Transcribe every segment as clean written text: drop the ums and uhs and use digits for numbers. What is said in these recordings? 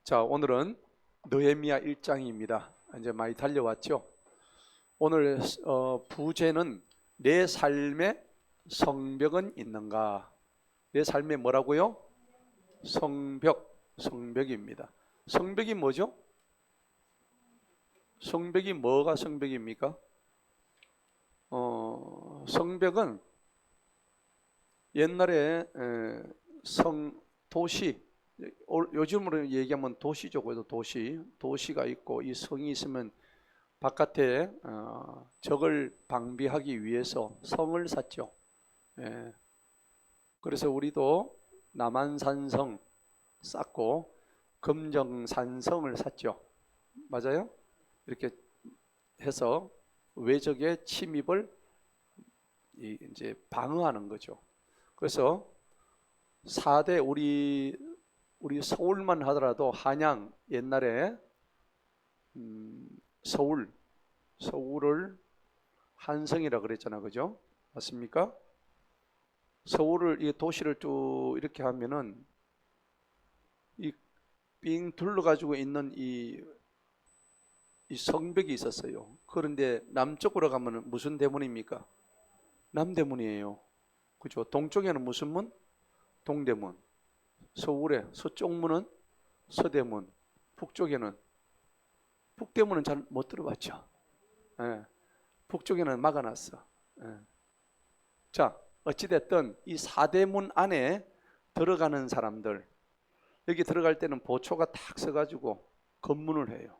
자, 오늘은 느헤미야 1장입니다. 이제 많이 달려왔죠. 오늘 부제는 내 삶의 성벽은 있는가? 내 삶에 뭐라고요? 성벽입니다. 성벽이 뭐죠? 성벽이 뭐가 성벽입니까? 성벽은 옛날에 도시, 요즘으로 얘기하면 도시죠. 그래도 도시가 있고 이 성이 있으면 바깥에 적을 방비하기 위해서 성을 쌓죠. 예. 그래서 우리도 남한산성 쌓고 금정산성을 쌓죠. 맞아요? 이렇게 해서 외적의 침입을 이제 방어하는 거죠. 그래서 4대 우리 서울만 하더라도 한양 옛날에 서울을 한성이라 그랬잖아, 그죠? 맞습니까? 서울을 이 도시를 쭉 이렇게 하면은 이 빙 둘러가지고 있는 이 성벽이 있었어요. 그런데 남쪽으로 가면은 무슨 대문입니까? 남대문이에요. 그죠? 동쪽에는 무슨 문? 동대문. 서울의 서쪽 문은 서대문. 북쪽에는 북대문은 잘 못 들어봤죠. 예. 북쪽에는 막아놨어. 예. 자, 어찌됐든 이 사대문 안에 들어가는 사람들, 여기 들어갈 때는 보초가 탁 서가지고 검문을 해요.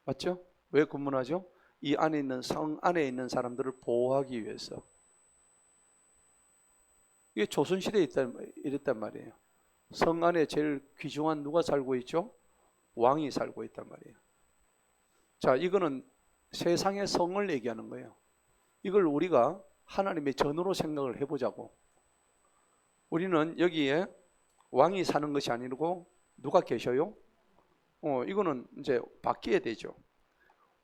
맞죠? 왜 검문하죠? 이 안에 있는 성 안에 있는 사람들을 보호하기 위해서. 이게 조선시대에 이랬단 말이에요. 성 안에 제일 귀중한 누가 살고 있죠? 왕이 살고 있단 말이에요. 자, 이거는 세상의 성을 얘기하는 거예요. 이걸 우리가 하나님의 전으로 생각을 해보자고. 우리는 여기에 왕이 사는 것이 아니고 누가 계셔요? 이거는 이제 바뀌어야 되죠.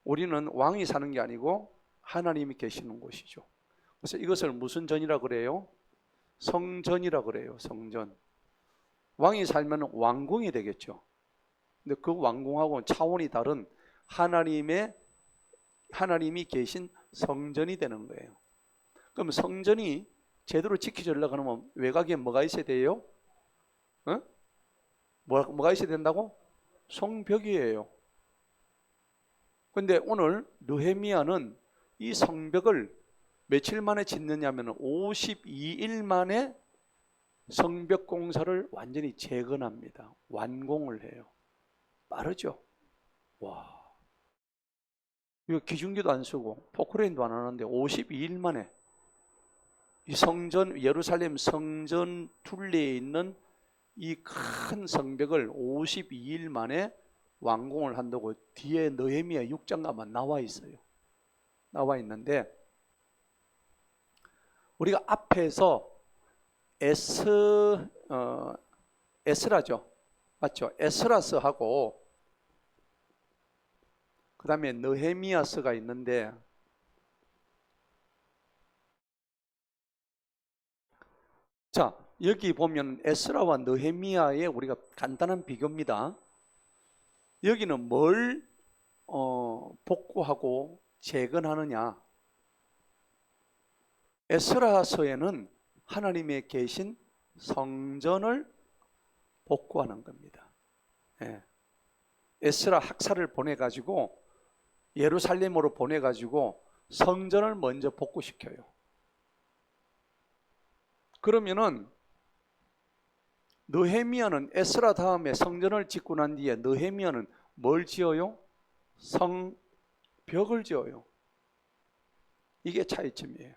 우리는 왕이 사는 게 아니고 하나님이 계시는 곳이죠. 그래서 이것을 무슨 전이라 그래요? 성전이라 그래요. 성전. 왕이 살면 왕궁이 되겠죠. 근데 그 왕궁하고는 차원이 다른 하나님이 계신 성전이 되는 거예요. 그럼 성전이 제대로 지켜지려고 하면 외곽에 뭐가 있어야 돼요? 어? 뭐가 있어야 된다고? 성벽이에요. 근데 오늘 느헤미야는 이 성벽을 며칠 만에 짓느냐면 52일 만에 성벽 공사를 완전히 재건합니다. 완공을 해요. 빠르죠? 와. 이거 기중기도 안 쓰고 포크레인도 안 하는데 52일 만에 이 성전, 예루살렘 성전 둘레에 있는 이 큰 성벽을 52일 만에 완공을 한다고 뒤에 느헤미야 6장 가만 나와 있어요. 나와 있는데 우리가 앞에서 에스라죠. 맞죠? 에스라서하고 그 다음에 느헤미야서가 있는데 자, 여기 보면 에스라와 느헤미야의 우리가 간단한 비교입니다. 여기는 뭘 복구하고 재건하느냐? 에스라서에는 하나님의 계신 성전을 복구하는 겁니다. 예. 에스라 학사를 보내가지고 예루살렘으로 보내가지고 성전을 먼저 복구시켜요. 그러면은 느헤미야는 에스라 다음에 성전을 짓고 난 뒤에 느헤미야는 뭘 지어요? 성벽을 지어요. 이게 차이점이에요.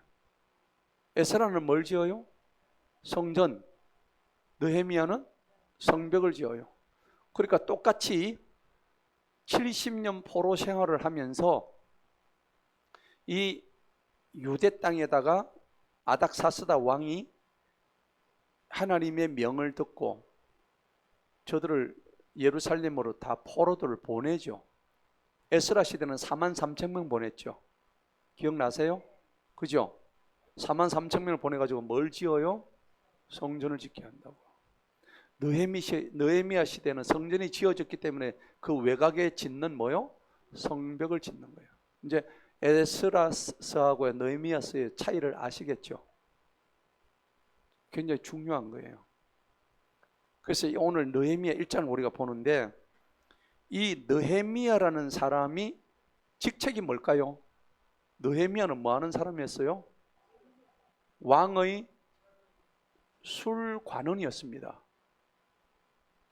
에스라는 뭘 지어요? 성전. 느헤미야는 성벽을 지어요. 그러니까 똑같이 70년 포로 생활을 하면서 이 유대 땅에다가 아닥사스다 왕이 하나님의 명을 듣고 저들을 예루살렘으로 다 포로들을 보내죠. 에스라 시대는 43,000명 보냈죠. 기억나세요? 그죠? 43,000명을 보내가지고 뭘 지어요? 성전을 짓게 한다고. 느헤미야 시대는 성전이 지어졌기 때문에 그 외곽에 짓는 뭐요? 성벽을 짓는 거예요. 이제 에스라서하고 느헤미야서의 차이를 아시겠죠? 굉장히 중요한 거예요. 그래서 오늘 느헤미야 1장을 우리가 보는데 이 느헤미야라는 사람이 직책이 뭘까요? 느헤미야는 뭐 하는 사람이었어요? 왕의 술관원이었습니다.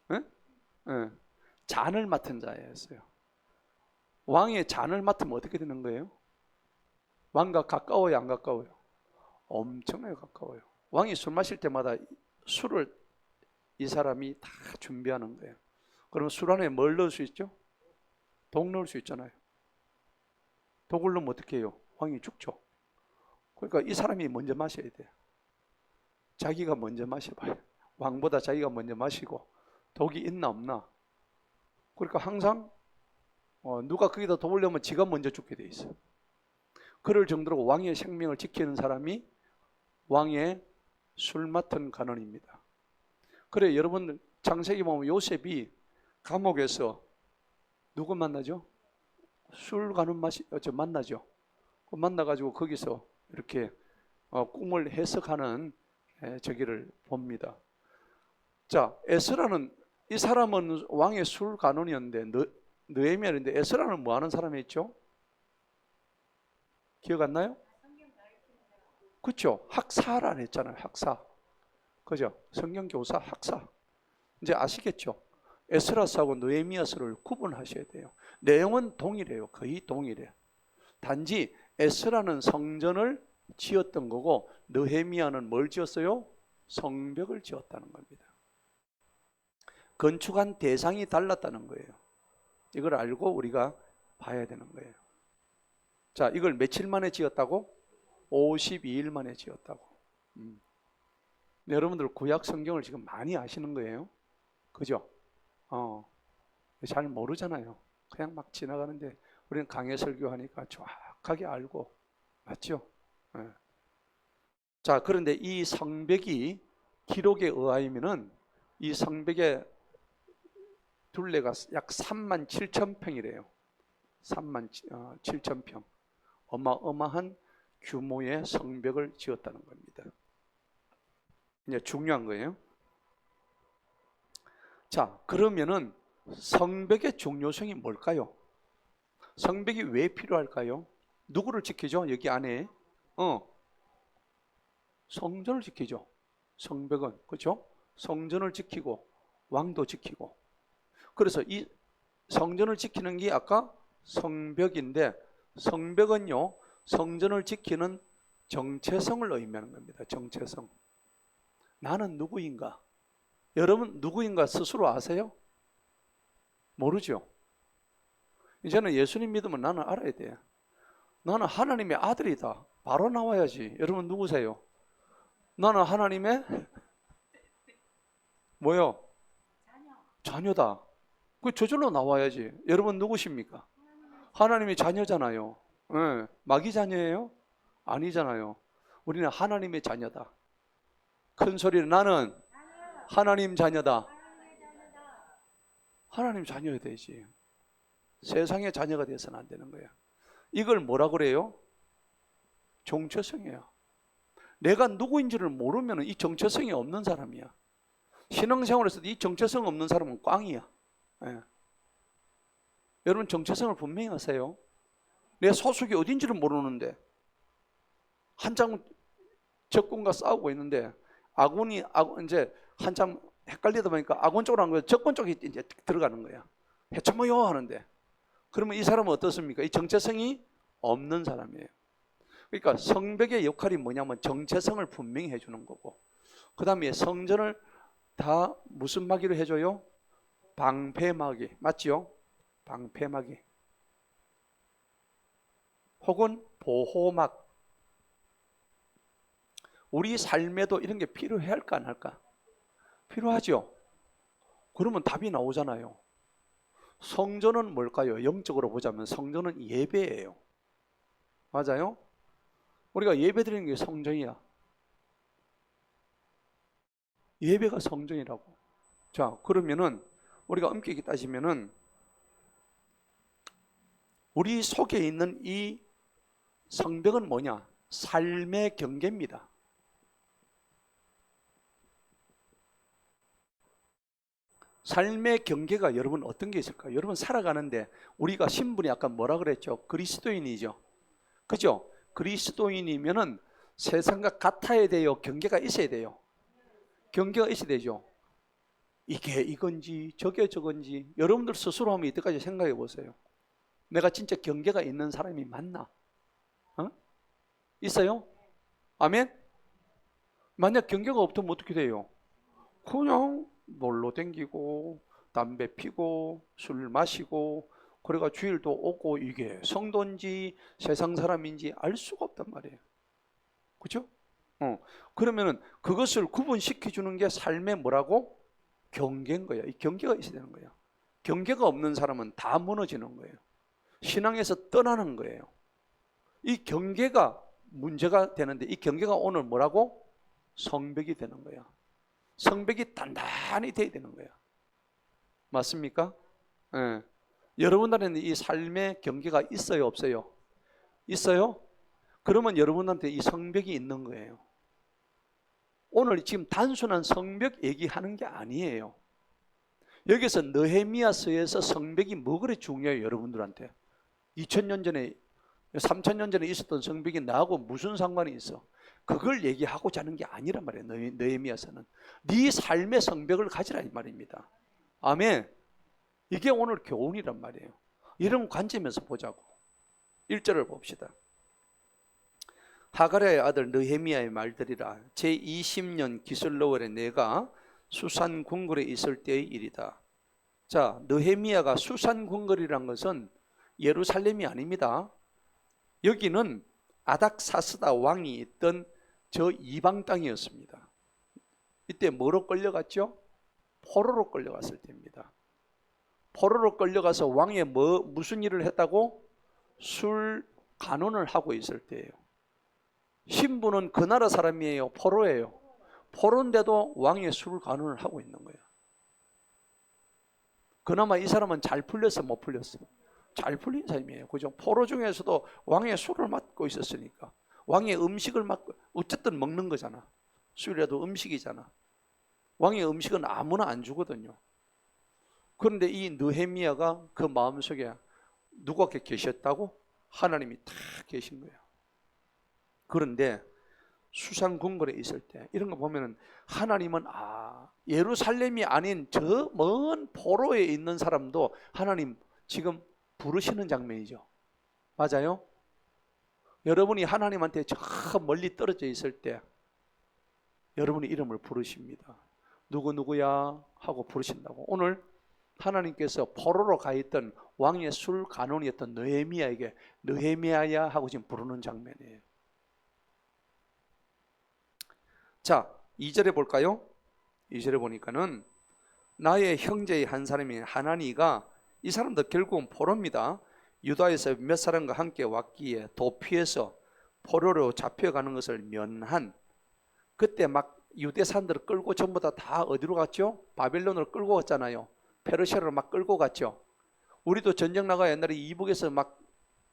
네? 네. 잔을 맡은 자였어요. 왕의 잔을 맡으면 어떻게 되는 거예요? 왕과 가까워요, 안 가까워요? 엄청나게 가까워요. 왕이 술 마실 때마다 술을 이 사람이 다 준비하는 거예요. 그러면 술 안에 뭘 넣을 수 있죠? 독 넣을 수 있잖아요. 독을 넣으면 어떻게 해요? 왕이 죽죠. 그러니까 이 사람이 먼저 마셔야 돼요. 자기가 먼저 마셔봐요. 왕보다 자기가 먼저 마시고 독이 있나 없나. 그러니까 항상 누가 거기다 독을 넣으면 지가 먼저 죽게 돼 있어요. 그럴 정도로 왕의 생명을 지키는 사람이 왕의 술 맡은 간원입니다. 그래 여러분 창세기 보면 요셉이 감옥에서 누구 만나죠? 술 간원 만나죠. 만나가지고 거기서 이렇게 꿈을 해석하는 저기를 봅니다. 자, 에스라는 이 사람은 왕의 술 간원이었는데 느헤미야인데 에스라는 뭐 하는 사람이었죠? 기억 안 나요? 그렇죠. 학사라 했잖아요. 학사. 그죠? 성경 교사 학사. 이제 아시겠죠? 에스라서하고 느헤미야서를 구분하셔야 돼요. 내용은 동일해요. 거의 동일해. 단지 에스라는 성전을 지었던 거고 느헤미야는 뭘 지었어요? 성벽을 지었다는 겁니다. 건축한 대상이 달랐다는 거예요. 이걸 알고 우리가 봐야 되는 거예요. 자, 이걸 며칠 만에 지었다고? 52일 만에 지었다고. 여러분들 구약 성경을 지금 많이 아시는 거예요. 그죠? 잘 모르잖아요. 그냥 막 지나가는데 우리는 강해 설교하니까 정확하게 알고 맞죠? 네. 자, 그런데 이 성벽이 기록에 의하면은 이 성벽의 둘레가 약 3만 7천 평이래요. 3만 7천 평. 어마어마한 규모의 성벽을 지었다는 겁니다. 이제 중요한 거예요. 자, 그러면은 성벽의 중요성이 뭘까요? 성벽이 왜 필요할까요? 누구를 지키죠? 여기 안에 성전을 지키죠. 성벽은 그렇죠? 성전을 지키고 왕도 지키고. 그래서 이 성전을 지키는 게 아까 성벽인데 성벽은요 성전을 지키는 정체성을 의미하는 겁니다. 정체성. 나는 누구인가? 여러분 누구인가 스스로 아세요? 모르죠. 이제는 예수님 믿으면 나는 알아야 돼. 나는 하나님의 아들이다. 바로 나와야지. 여러분 누구세요? 나는 하나님의 뭐요? 자녀다. 그 저절로 나와야지. 여러분 누구십니까? 하나님의 자녀잖아요. 네. 마귀 자녀예요? 아니잖아요. 우리는 하나님의 자녀다. 큰 소리로 나는 하나님 자녀다. 하나님 자녀야 되지. 세상의 자녀가 돼서는 안 되는 거야. 이걸 뭐라 그래요? 정체성이야. 내가 누구인지를 모르면 이 정체성이 없는 사람이야. 신앙생활에서도 이 정체성 없는 사람은 꽝이야. 네. 여러분 정체성을 분명히 하세요. 내 소속이 어딘지를 모르는데 한참 적군과 싸우고 있는데 아군이 이제 한참 헷갈리다 보니까 아군 쪽으로 한 거예요. 적군 쪽에 이제 들어가는 거야. 해쳐모요 하는데 그러면 이 사람은 어떻습니까? 이 정체성이 없는 사람이에요. 그러니까 성벽의 역할이 뭐냐면 정체성을 분명히 해주는 거고 그 다음에 성전을 다 무슨 막이로 해줘요? 방패막이. 맞죠? 방패막이. 혹은 보호막. 우리 삶에도 이런 게 필요해 할까 안 할까? 필요하죠. 그러면 답이 나오잖아요. 성전은 뭘까요? 영적으로 보자면 성전은 예배예요. 맞아요? 우리가 예배 드리는 게 성전이야. 예배가 성전이라고. 자, 그러면은 우리가 엄격히 따지면은 우리 속에 있는 이 성벽은 뭐냐? 삶의 경계입니다. 삶의 경계가 여러분 어떤 게 있을까요? 여러분 살아가는데 우리가 신분이 아까 뭐라 그랬죠? 그리스도인이죠. 그죠? 그리스도인이면은 세상과 같아야 돼요? 경계가 있어야 돼요? 경계가 있어야 되죠. 이게 이건지 저게 저건지 여러분들 스스로 한번 이때까지 생각해 보세요. 내가 진짜 경계가 있는 사람이 맞나? 어? 있어요? 아멘? 만약 경계가 없다면 어떻게 돼요? 그냥 놀러 댕기고 담배 피고 술 마시고 그래가 주일도 오고 이게 성도인지 세상 사람인지 알 수가 없단 말이에요. 그렇죠? 그러면은 그것을 구분시켜 주는 게 삶의 뭐라고? 경계인 거야. 이 경계가 있어야 되는 거야. 경계가 없는 사람은 다 무너지는 거예요. 신앙에서 떠나는 거예요. 이 경계가 문제가 되는데 이 경계가 오늘 뭐라고? 성벽이 되는 거야. 성벽이 단단히 돼야 되는 거야. 맞습니까? 예. 여러분들한테 이 삶의 경계가 있어요, 없어요? 있어요? 그러면 여러분한테 이 성벽이 있는 거예요. 오늘 지금 단순한 성벽 얘기하는 게 아니에요. 여기서 느헤미야서에서 성벽이 뭐 그리 중요해요, 여러분들한테? 2000년 전에 3000년 전에 있었던 성벽이 나하고 무슨 상관이 있어? 그걸 얘기하고자 하는 게 아니란 말이에요. 느헤미야서는 네 삶의 성벽을 가지라 이 말입니다. 아멘. 이게 오늘 교훈이란 말이에요. 이런 관점에서 보자고. 1절을 봅시다. 하가랴의 아들 느헤미야의 말들이라. 제20년 기슬로월에 내가 수산 궁궐에 있을 때의 일이다. 자, 느헤미야가 수산 궁궐이란 것은 예루살렘이 아닙니다. 여기는 아닥사스다 왕이 있던 저 이방 땅이었습니다. 이때 뭐로 끌려갔죠? 포로로 끌려갔을 때입니다. 포로로 끌려가서 왕의 무슨 일을 했다고? 술 간언을 하고 있을 때예요. 신부는 그 나라 사람이에요? 포로예요? 포로인데도 왕의 술 간언을 하고 있는 거예요. 그나마 이 사람은 잘 풀렸어, 못 풀렸어? 잘 풀린 사람이에요. 그죠? 포로 중에서도 왕의 술을 맡고 있었으니까. 왕의 음식을 맡고, 어쨌든 먹는 거잖아. 술이라도 음식이잖아. 왕의 음식은 아무나 안 주거든요. 그런데 이 느헤미야가 그 마음속에 누가 계셨다고? 하나님이 다 계신 거예요. 그런데 수상 궁궐에 있을 때 이런 거 보면은 하나님은 예루살렘이 아닌 저 먼 포로에 있는 사람도 하나님 지금 부르시는 장면이죠. 맞아요? 여러분이 하나님한테 저 멀리 떨어져 있을 때 여러분의 이름을 부르십니다. 누구누구야 하고 부르신다고. 오늘 하나님께서 포로로 가 있던 왕의 술 간원이었던 느헤미야에게 느헤미야야 하고 지금 부르는 장면이에요. 자, 2절에 볼까요? 2절에 보니까는 나의 형제의 한 사람인 하나니가, 이 사람도 결국은 포로입니다. 유다에서 몇 사람과 함께 왔기에 도피해서 포로로 잡혀가는 것을 면한. 그때 막 유대 사람들을 끌고 전부 다 어디로 갔죠? 바벨론으로 끌고 갔잖아요. 페르시아로 막 끌고 갔죠. 우리도 전쟁 나가 옛날에 이북에서 막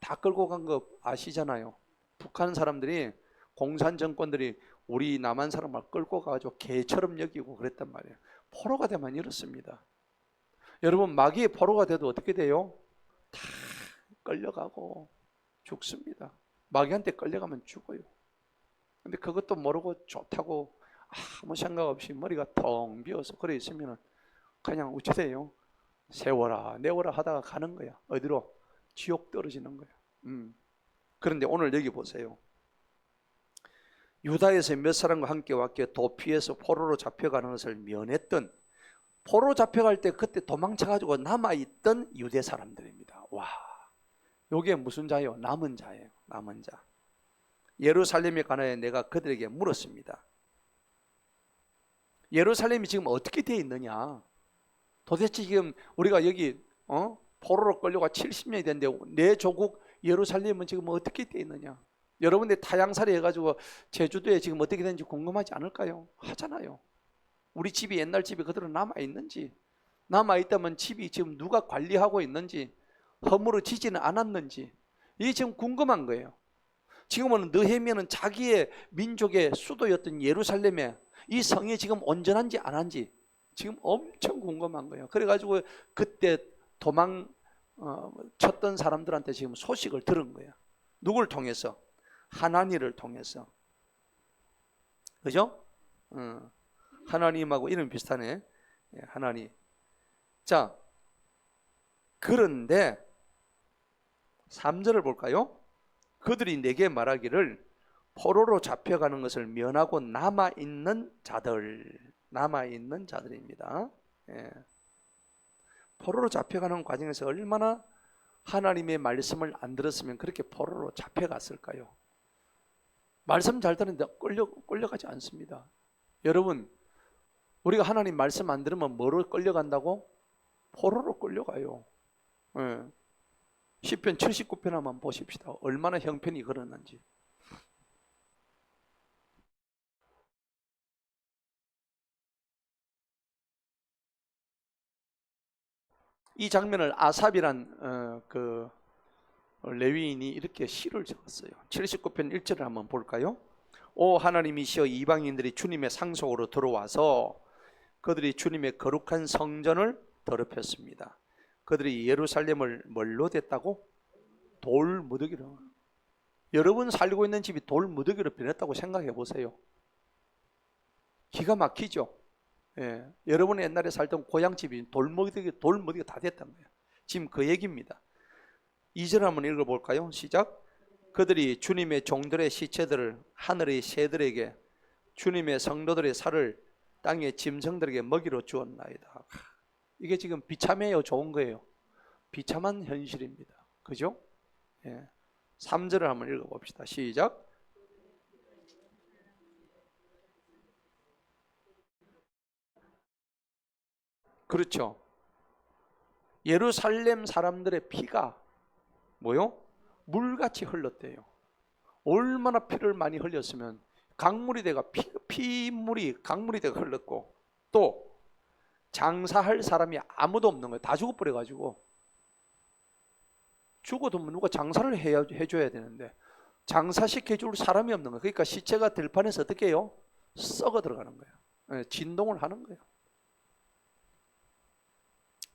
다 끌고 간 거 아시잖아요. 북한 사람들이, 공산 정권들이 우리 남한 사람을 끌고 가가지고 개처럼 여기고 그랬단 말이에요. 포로가 되면 이렇습니다. 여러분, 마귀의 포로가 돼도 어떻게 돼요? 다 끌려가고 죽습니다. 마귀한테 끌려가면 죽어요. 근데 그것도 모르고 좋다고 아무 생각 없이 머리가 텅 비어서 그래 있으면 그냥 어찌 돼요? 세워라 내워라 하다가 가는 거야. 어디로? 지옥 떨어지는 거야. 그런데 오늘 여기 보세요. 유다에서 몇 사람과 함께 왔기에 도피해서 포로로 잡혀가는 것을 면했던, 포로 잡혀갈 때 그때 도망쳐가지고 남아있던 유대 사람들입니다. 와, 요게 무슨 자예요? 남은 자예요. 남은 자. 예루살렘에 관하여 내가 그들에게 물었습니다. 예루살렘이 지금 어떻게 되어 있느냐? 도대체 지금 우리가 여기 포로로 끌려가 70년이 됐는데 내 조국 예루살렘은 지금 어떻게 되어 있느냐? 여러분들 타향살이 해가지고 제주도에 지금 어떻게 되는지 궁금하지 않을까요? 하잖아요. 우리 집이 옛날 집이 그대로 남아있는지, 남아있다면 집이 지금 누가 관리하고 있는지, 허물어지지는 않았는지, 이게 지금 궁금한 거예요. 지금은 느헤미야는 자기의 민족의 수도였던 예루살렘에 이 성이 지금 온전한지 안 한지 지금 엄청 궁금한 거예요. 그래가지고 그때 쳤던 사람들한테 지금 소식을 들은 거예요. 누굴 통해서? 하나니를 통해서. 그죠? 하나님하고 이름 비슷하네. 하나니. 자, 그런데 3절을 볼까요? 그들이 내게 말하기를 포로로 잡혀가는 것을 면하고 남아있는 자들입니다. 예. 포로로 잡혀가는 과정에서 얼마나 하나님의 말씀을 안 들었으면 그렇게 포로로 잡혀갔을까요? 말씀 잘 듣는데 끌려가지 않습니다. 여러분, 우리가 하나님 말씀 안 들으면 뭐로 끌려간다고? 포로로 끌려가요. 예. 시편 79편 한번 보십시다. 얼마나 형편이 그러는지. 이 장면을 아삽이란 그 레위인이 이렇게 시를 적었어요. 79편 1절을 한번 볼까요? 오 하나님이시여, 이방인들이 주님의 상속으로 들어와서 그들이 주님의 거룩한 성전을 더럽혔습니다. 그들이 예루살렘을 뭘로 댔다고? 돌무더기로. 여러분 살고 있는 집이 돌무더기로 변했다고 생각해 보세요. 기가 막히죠. 예, 여러분이 옛날에 살던 고향집이 돌무더기가 다 됐단 거예요. 지금 그 얘기입니다. 2절 한번 읽어볼까요? 시작. 그들이 주님의 종들의 시체들을 하늘의 새들에게, 주님의 성도들의 살을 땅의 짐승들에게 먹이로 주었나이다. 이게 지금 비참해요, 좋은 거예요? 비참한 현실입니다. 그죠? 예. 3절을 한번 읽어봅시다. 시작. 그렇죠. 예루살렘 사람들의 피가 뭐요? 물같이 흘렀대요. 얼마나 피를 많이 흘렸으면 강물이 돼가 피물이 강물이 돼가 흘렀고, 또 장사할 사람이 아무도 없는 거예요. 다 죽어버려가지고. 죽어도 누가 장사를 해줘야 되는데 장사시켜줄 사람이 없는 거예요. 그러니까 시체가 들판에서 어떻게 해요? 썩어 들어가는 거예요. 진동을 하는 거예요.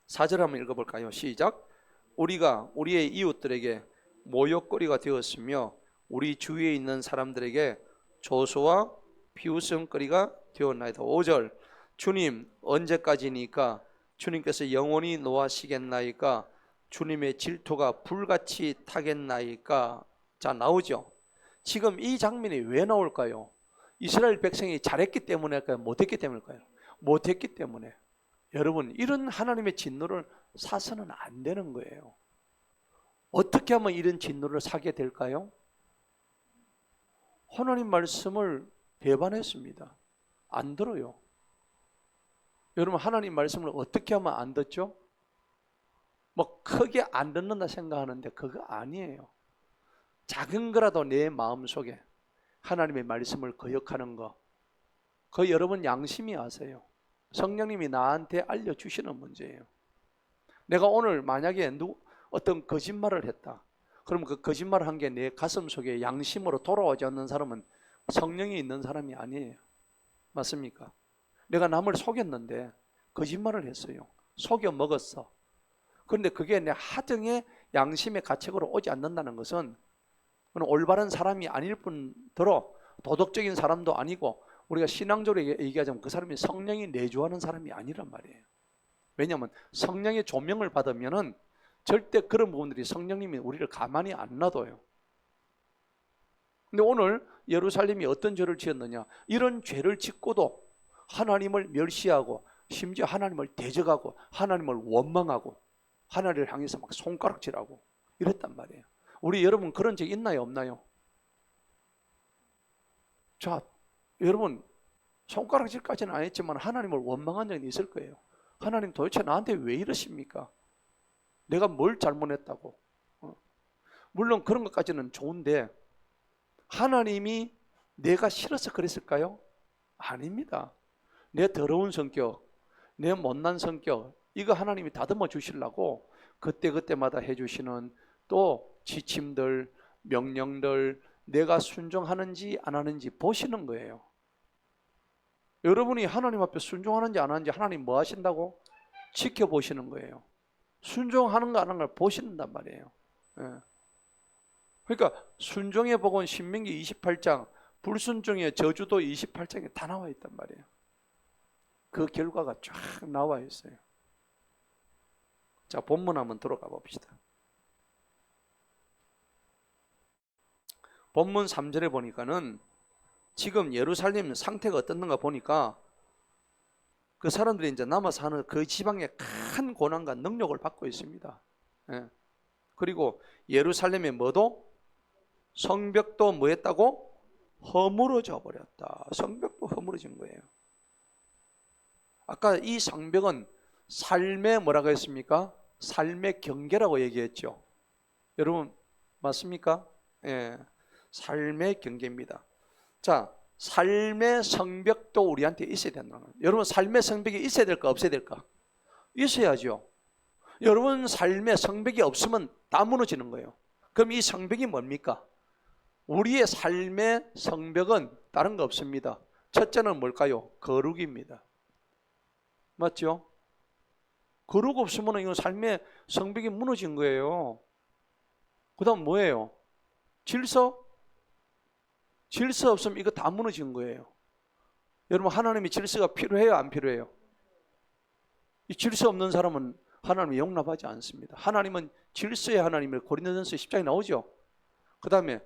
4절 한번 읽어볼까요? 시작. 우리가 우리의 이웃들에게 모욕거리가 되었으며 우리 주위에 있는 사람들에게 조소와 비웃음거리가 되었나이다. 5절. 주님 언제까지니까? 주님께서 영원히 노하시겠나이까? 주님의 질투가 불같이 타겠나이까? 자, 나오죠. 지금 이 장면이 왜 나올까요? 이스라엘 백성이 잘했기 때문일까요? 못했기 때문일까요? 못했기 때문에. 여러분, 이런 하나님의 진노를 사서는 안 되는 거예요. 어떻게 하면 이런 진노를 사게 될까요? 하나님 말씀을 배반했습니다. 안 들어요. 여러분, 하나님 말씀을 어떻게 하면 안 듣죠? 뭐 크게 안 듣는다 생각하는데 그거 아니에요. 작은 거라도 내 마음속에 하나님의 말씀을 거역하는 거, 그거 여러분 양심이 아세요. 성령님이 나한테 알려주시는 문제예요. 내가 오늘 만약에 어떤 거짓말을 했다. 그럼 그 거짓말을 한 게 내 가슴 속에 양심으로 돌아오지 않는 사람은 성령이 있는 사람이 아니에요. 맞습니까? 내가 남을 속였는데 거짓말을 했어요. 속여 먹었어. 그런데 그게 내 하등의 양심의 가책으로 오지 않는다는 것은 올바른 사람이 아닐 뿐더러 도덕적인 사람도 아니고 우리가 신앙적으로 얘기하자면 그 사람이 성령이 내주하는 사람이 아니란 말이에요. 왜냐하면 성령의 조명을 받으면은 절대 그런 부분들이 성령님이 우리를 가만히 안 놔둬요. 근데 오늘 예루살렘이 어떤 죄를 지었느냐? 이런 죄를 짓고도 하나님을 멸시하고 심지어 하나님을 대적하고 하나님을 원망하고 하나님을 향해서 막 손가락질하고 이랬단 말이에요. 우리 여러분 그런 적 있나요, 없나요? 자, 여러분 손가락질까지는 안 했지만 하나님을 원망한 적은 있을 거예요. 하나님 도대체 나한테 왜 이러십니까? 내가 뭘 잘못했다고? 물론 그런 것까지는 좋은데 하나님이 내가 싫어서 그랬을까요? 아닙니다. 내 더러운 성격, 내 못난 성격, 이거 하나님이 다듬어 주시려고 그때그때마다 해주시는 또 지침들, 명령들, 내가 순종하는지 안 하는지 보시는 거예요. 여러분이 하나님 앞에 순종하는지 안 하는지 하나님 뭐 하신다고? 지켜보시는 거예요. 순종하는 거 안 하는 걸 보신단 말이에요. 예. 그러니까 순종의 복은 신명기 28장, 불순종의 저주도 28장에 다 나와 있단 말이에요. 그 결과가 쫙 나와 있어요. 자, 본문 한번 들어가 봅시다. 본문 3절에 보니까는 지금 예루살렘 상태가 어떻는가 보니까 그 사람들이 이제 남아서 하는 그 지방에 큰 고난과 능력을 받고 있습니다. 예. 그리고 예루살렘의 뭐도? 성벽도 뭐 했다고? 허물어져 버렸다. 성벽도 허물어진 거예요. 아까 이 성벽은 삶의 뭐라고 했습니까? 삶의 경계라고 얘기했죠. 여러분 맞습니까? 예, 삶의 경계입니다. 자, 삶의 성벽도 우리한테 있어야 된다는 거예요. 여러분 삶의 성벽이 있어야 될까 없어야 될까? 있어야죠. 여러분 삶의 성벽이 없으면 다 무너지는 거예요. 그럼 이 성벽이 뭡니까? 우리의 삶의 성벽은 다른 거 없습니다. 첫째는 뭘까요? 거룩입니다. 맞죠? 거룩 없으면 이건 삶의 성벽이 무너진 거예요. 그 다음 뭐예요? 질서? 질서 없으면 이거 다 무너진 거예요. 여러분 하나님의 질서가 필요해요? 안 필요해요? 이 질서 없는 사람은 하나님이 용납하지 않습니다. 하나님은 질서의 하나님을 고린도전서 10장에 나오죠. 그 다음에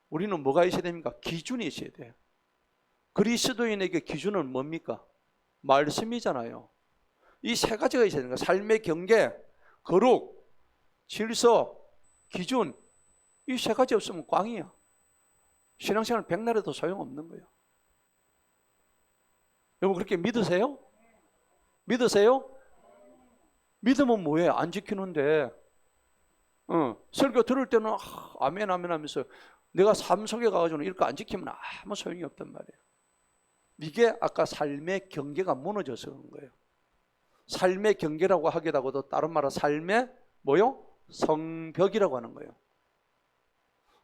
우리는 뭐가 있어야 됩니까? 기준이 있어야 돼요. 그리스도인에게 기준은 뭡니까? 말씀이잖아요. 이 세 가지가 있어야 되는 거예요. 삶의 경계, 거룩, 질서, 기준. 이 세 가지 없으면 꽝이야. 신앙생활 백날 해도 소용없는 거예요. 여러분 그렇게 믿으세요? 믿으세요? 믿으면 뭐해? 안 지키는데. 설교 들을 때는 아멘 아멘 하면서 내가 삶 속에 가가지고 이렇게 안 지키면 아무 소용이 없단 말이에요. 이게 아까 삶의 경계가 무너져서 그런 거예요. 삶의 경계라고 하기라고도 다른 말로 삶의 뭐요? 성벽이라고 하는 거예요.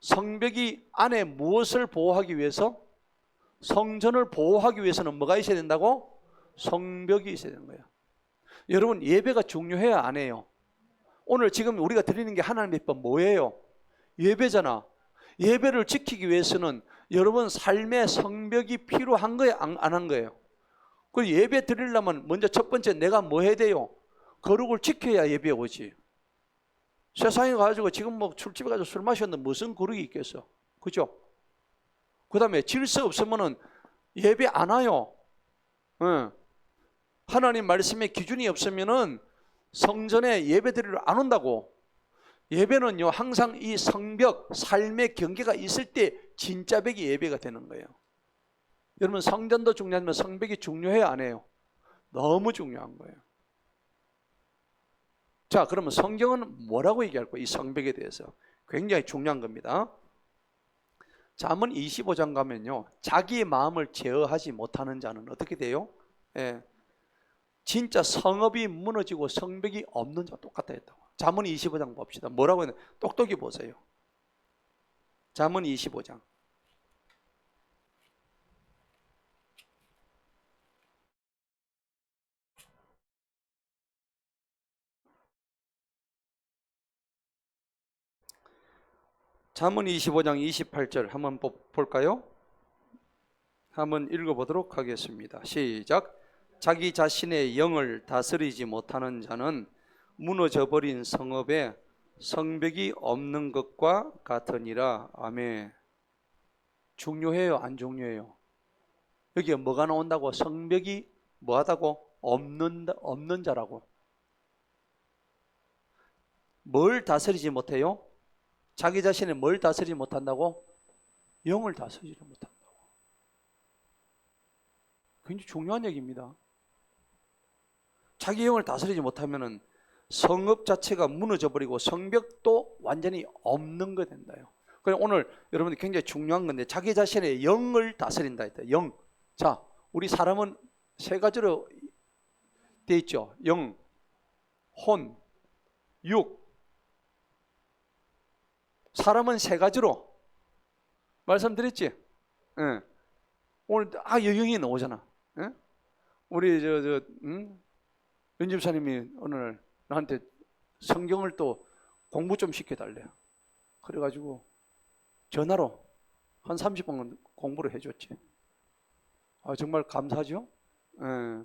성벽이 안에 무엇을 보호하기 위해서? 성전을 보호하기 위해서는 뭐가 있어야 된다고? 성벽이 있어야 되는 거예요. 여러분 예배가 중요해야 안 해요? 오늘 지금 우리가 드리는 게 하나님의 법 뭐예요? 예배잖아. 예배를 지키기 위해서는 여러분 삶의 성벽이 필요한 거예요? 안 한 거예요? 그 예배 드리려면 먼저 첫 번째 내가 뭐 해야 돼요? 거룩을 지켜야 예배에 오지. 세상에 가지고 지금 뭐 술집에 가서 술 마셨는데 무슨 거룩이 있겠어? 그죠? 그 다음에 질서 없으면은 예배 안 와요. 하나님 말씀에 기준이 없으면은 성전에 예배 드리러 안 온다고. 예배는요 항상 이 성벽, 삶의 경계가 있을 때 진짜 벽이 예배가 되는 거예요. 여러분 성전도 중요하지만 성벽이 중요해요 안 해요? 너무 중요한 거예요. 자, 그러면 성경은 뭐라고 얘기할 거예요? 이 성벽에 대해서 굉장히 중요한 겁니다. 잠언 25장 가면요 자기의 마음을 제어하지 못하는 자는 어떻게 돼요? 예, 진짜 성읍이 무너지고 성벽이 없는 자와 똑같다 했다고. 잠언 25장 봅시다. 뭐라고 했나? 똑똑히 보세요. 잠언 25장. 잠언 25장 28절 한번 볼까요? 한번 읽어보도록 하겠습니다. 시작. 자기 자신의 영을 다스리지 못하는 자는 무너져버린 성읍에 성벽이 없는 것과 같으니라. 아멘. 중요해요 안 중요해요? 여기에 뭐가 나온다고? 성벽이 뭐하다고? 없는 자라고. 뭘 다스리지 못해요? 자기 자신을 뭘 다스리지 못한다고? 영을 다스리지 못한다고. 굉장히 중요한 얘기입니다. 자기 영을 다스리지 못하면은 성읍 자체가 무너져 버리고 성벽도 완전히 없는 거 된다요. 그래서 오늘 여러분들 굉장히 중요한 건데 자기 자신의 영을 다스린다 했다. 영. 자, 우리 사람은 세 가지로 돼 있죠. 영, 혼, 육. 사람은 세 가지로 말씀드렸지. 예. 오늘 영이 나오잖아. 예? 우리 윤 집사님이 오늘 나한테 성경을 또 공부 좀 시켜달래요. 그래가지고 전화로 한 30분 공부를 해줬지. 정말 감사하죠. 예.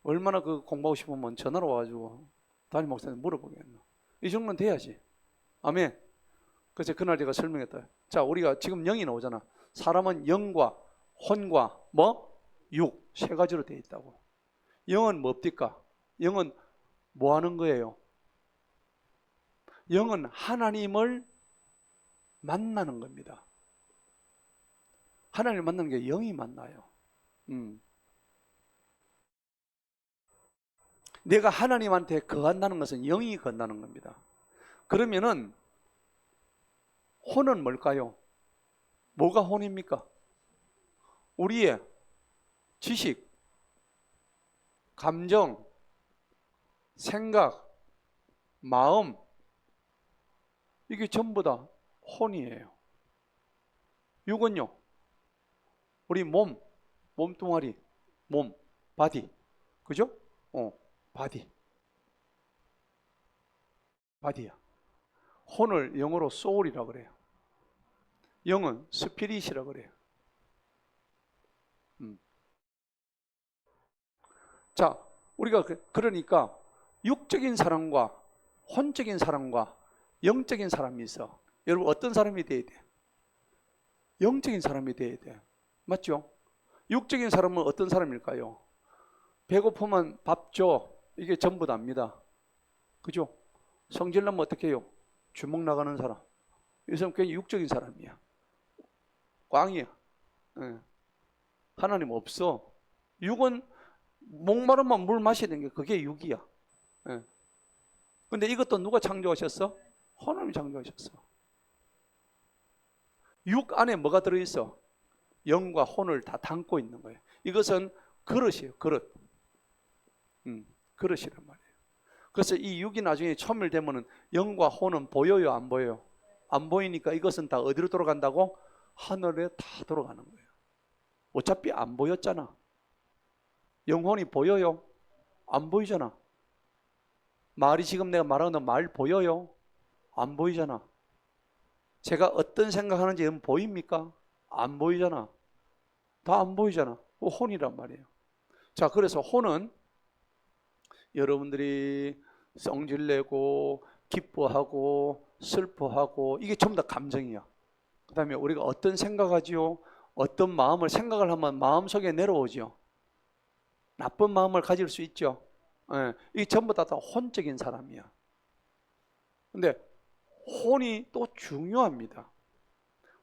얼마나 그 공부하고 싶으면 전화로 와가지고 담임 목사님 물어보겠노. 이 정도는 돼야지. 아멘. 그래서 그날 제가 설명했다. 자, 우리가 지금 영이 나오잖아. 사람은 영과 혼과 육, 세 가지로 되어 있다고. 영은 뭡니까? 영은 뭐 하는 거예요? 영은 하나님을 만나는 겁니다. 하나님을 만나는 게 영이 만나요. 내가 하나님한테 거한다는 것은 영이 건다는 겁니다. 그러면은 혼은 뭘까요? 뭐가 혼입니까? 우리의 지식, 감정, 생각, 마음, 이게 전부 다 혼이에요. 육은요, 우리 몸뚱아리, 바디, 그죠? 바디야. 혼을 영어로 소울이라고 그래요. 영은 스피릿이라고 그래요. 자, 우리가 그러니까 육적인 사람과 혼적인 사람과 영적인 사람이 있어. 여러분 어떤 사람이 돼야 돼? 영적인 사람이 돼야 돼. 맞죠? 육적인 사람은 어떤 사람일까요? 배고프면 밥 줘. 이게 전부 다입니다. 그죠? 성질나면 어떻게 해요? 주먹 나가는 사람. 이 사람 굉장히 육적인 사람이야. 꽝이야. 예. 하나님 없어. 육은 목마르면 물 마시는 게 그게 육이야. 예. 근데 이것도 누가 창조하셨어? 하나님이 창조하셨어. 육 안에 뭐가 들어있어? 영과 혼을 다 담고 있는 거예요. 이것은 그릇이에요. 그릇. 그릇이란 말이에요. 그래서 이 육이 나중에 소멸되면은 영과 혼은 보여요, 안 보여요? 안 보이니까 이것은 다 어디로 돌아간다고? 하늘에 다 돌아가는 거예요. 어차피 안 보였잖아. 영혼이 보여요? 안 보이잖아. 말이 지금 내가 말하는 말 보여요? 안 보이잖아. 제가 어떤 생각하는지 보입니까? 안 보이잖아. 다 안 보이잖아. 혼이란 말이에요. 자, 그래서 혼은 여러분들이 성질내고 기뻐하고 슬퍼하고 이게 전부 다 감정이야. 그 다음에 우리가 어떤 생각하지요? 어떤 마음을 생각을 하면 마음속에 내려오죠. 나쁜 마음을 가질 수 있죠. 예, 이게 전부 다 혼적인 사람이야. 근데 혼이 또 중요합니다.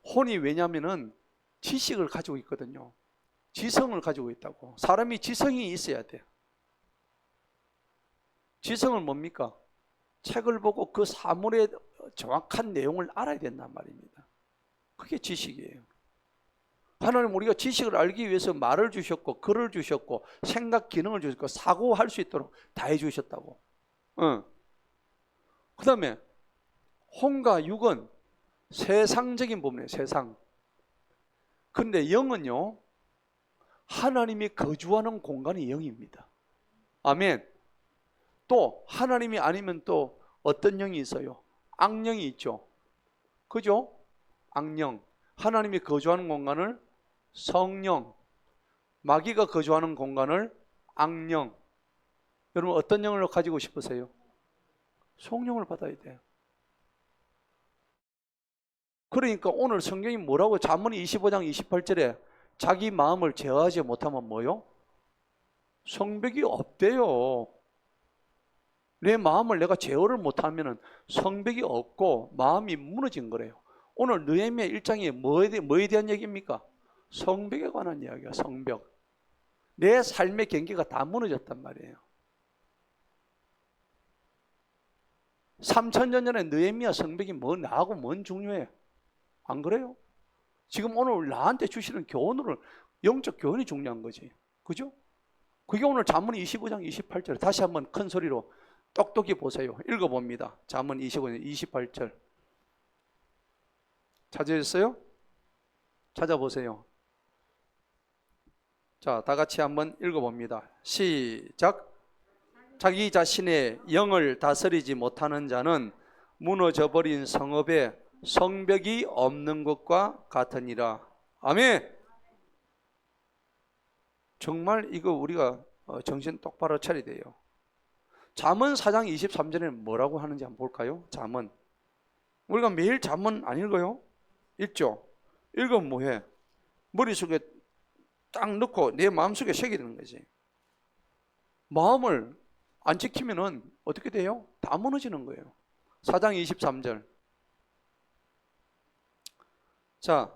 혼이 왜냐면은 지식을 가지고 있거든요. 지성을 가지고 있다고. 사람이 지성이 있어야 돼. 지성은 뭡니까? 책을 보고 그 사물의 정확한 내용을 알아야 된단 말입니다. 그게 지식이에요. 하나님 우리가 지식을 알기 위해서 말을 주셨고 글을 주셨고 생각 기능을 주셨고 사고할 수 있도록 다 해주셨다고. 그 다음에 혼과 육은 세상적인 부분이에요. 세상. 근데 영은요, 하나님이 거주하는 공간이 영입니다. 아멘. 또 하나님이 아니면 또 어떤 영이 있어요? 악령이 있죠. 그죠? 악령. 하나님이 거주하는 공간을 성령, 마귀가 거주하는 공간을 악령. 여러분 어떤 영을 가지고 싶으세요? 성령을 받아야 돼요. 그러니까 오늘 성경이 뭐라고? 잠언 25장 28절에 자기 마음을 제어하지 못하면 뭐요? 성벽이 없대요. 내 마음을 내가 제어를 못하면 성벽이 없고 마음이 무너진 거래요. 오늘 느헤미야 1장이 뭐에 대한 얘기입니까? 성벽에 관한 이야기야. 성벽. 내 삶의 경계가 다 무너졌단 말이에요. 3000년 전에 느헤미야 성벽이 나하고 뭔 중요해? 안 그래요? 지금 오늘 나한테 주시는 교훈으로 영적 교훈이 중요한 거지. 그죠? 그게 오늘 잠언 25장 28절. 다시 한번 큰 소리로 똑똑히 보세요. 읽어봅니다. 잠언 25장 28절. 찾으셨어요? 찾아보세요. 자, 다 같이 한번 읽어봅니다. 시작. 자기 자신의 영을 다스리지 못하는 자는 무너져버린 성읍에 성벽이 없는 것과 같으니라. 아멘. 정말 이거 우리가 정신 똑바로 차려야 돼요. 잠언 4장 23절에는 뭐라고 하는지 한번 볼까요? 잠언. 우리가 매일 잠언 안 읽어요? 읽죠? 읽으면 뭐해? 머릿속에 딱 넣고 내 마음속에 새기는 거지. 마음을 안 지키면은 어떻게 돼요? 다 무너지는 거예요. 4장 23절. 자,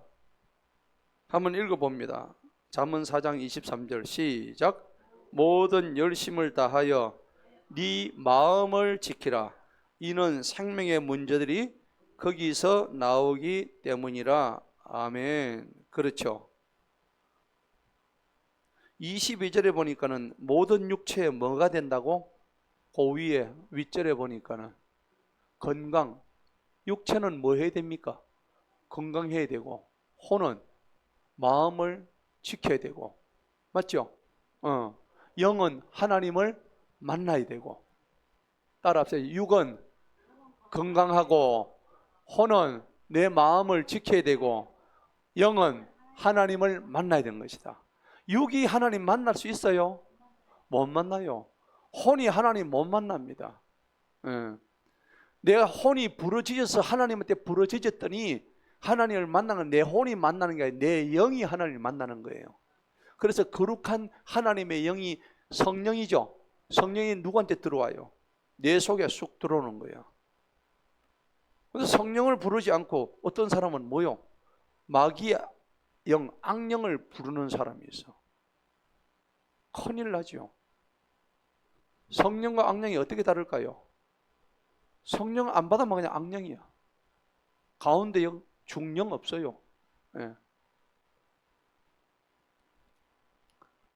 한번 읽어봅니다. 잠언 4장 23절 시작. 모든 열심을 다하여 네 마음을 지키라. 이는 생명의 문제들이 거기서 나오기 때문이라. 아멘. 그렇죠. 22절에 보니까는 모든 육체에 뭐가 된다고? 그 위에 윗절에 보니까는 건강. 육체는 뭐 해야 됩니까? 건강해야 되고, 혼은 마음을 지켜야 되고, 맞죠? 영은 하나님을 만나야 되고, 따라합시다. 육은 건강하고, 혼은 내 마음을 지켜야 되고, 영은 하나님을 만나야 되는 것이다. 육이 하나님 만날 수 있어요? 못 만나요. 혼이 하나님 못 만납니다. 내가 혼이 부러지져서 하나님한테 부러지졌더니 하나님을 만나는 내 혼이 만나는 게 아니라 내 영이 하나님을 만나는 거예요. 그래서 거룩한 하나님의 영이 성령이죠. 성령이 누구한테 들어와요? 내 속에 쑥 들어오는 거예요. 그래서 성령을 부르지 않고 어떤 사람은 뭐요? 마귀의 영, 악령을 부르는 사람이 있어. 큰일 나죠. 성령과 악령이 어떻게 다를까요? 성령 안 받으면 그냥 악령이야. 가운데 영, 중령 없어요. 예.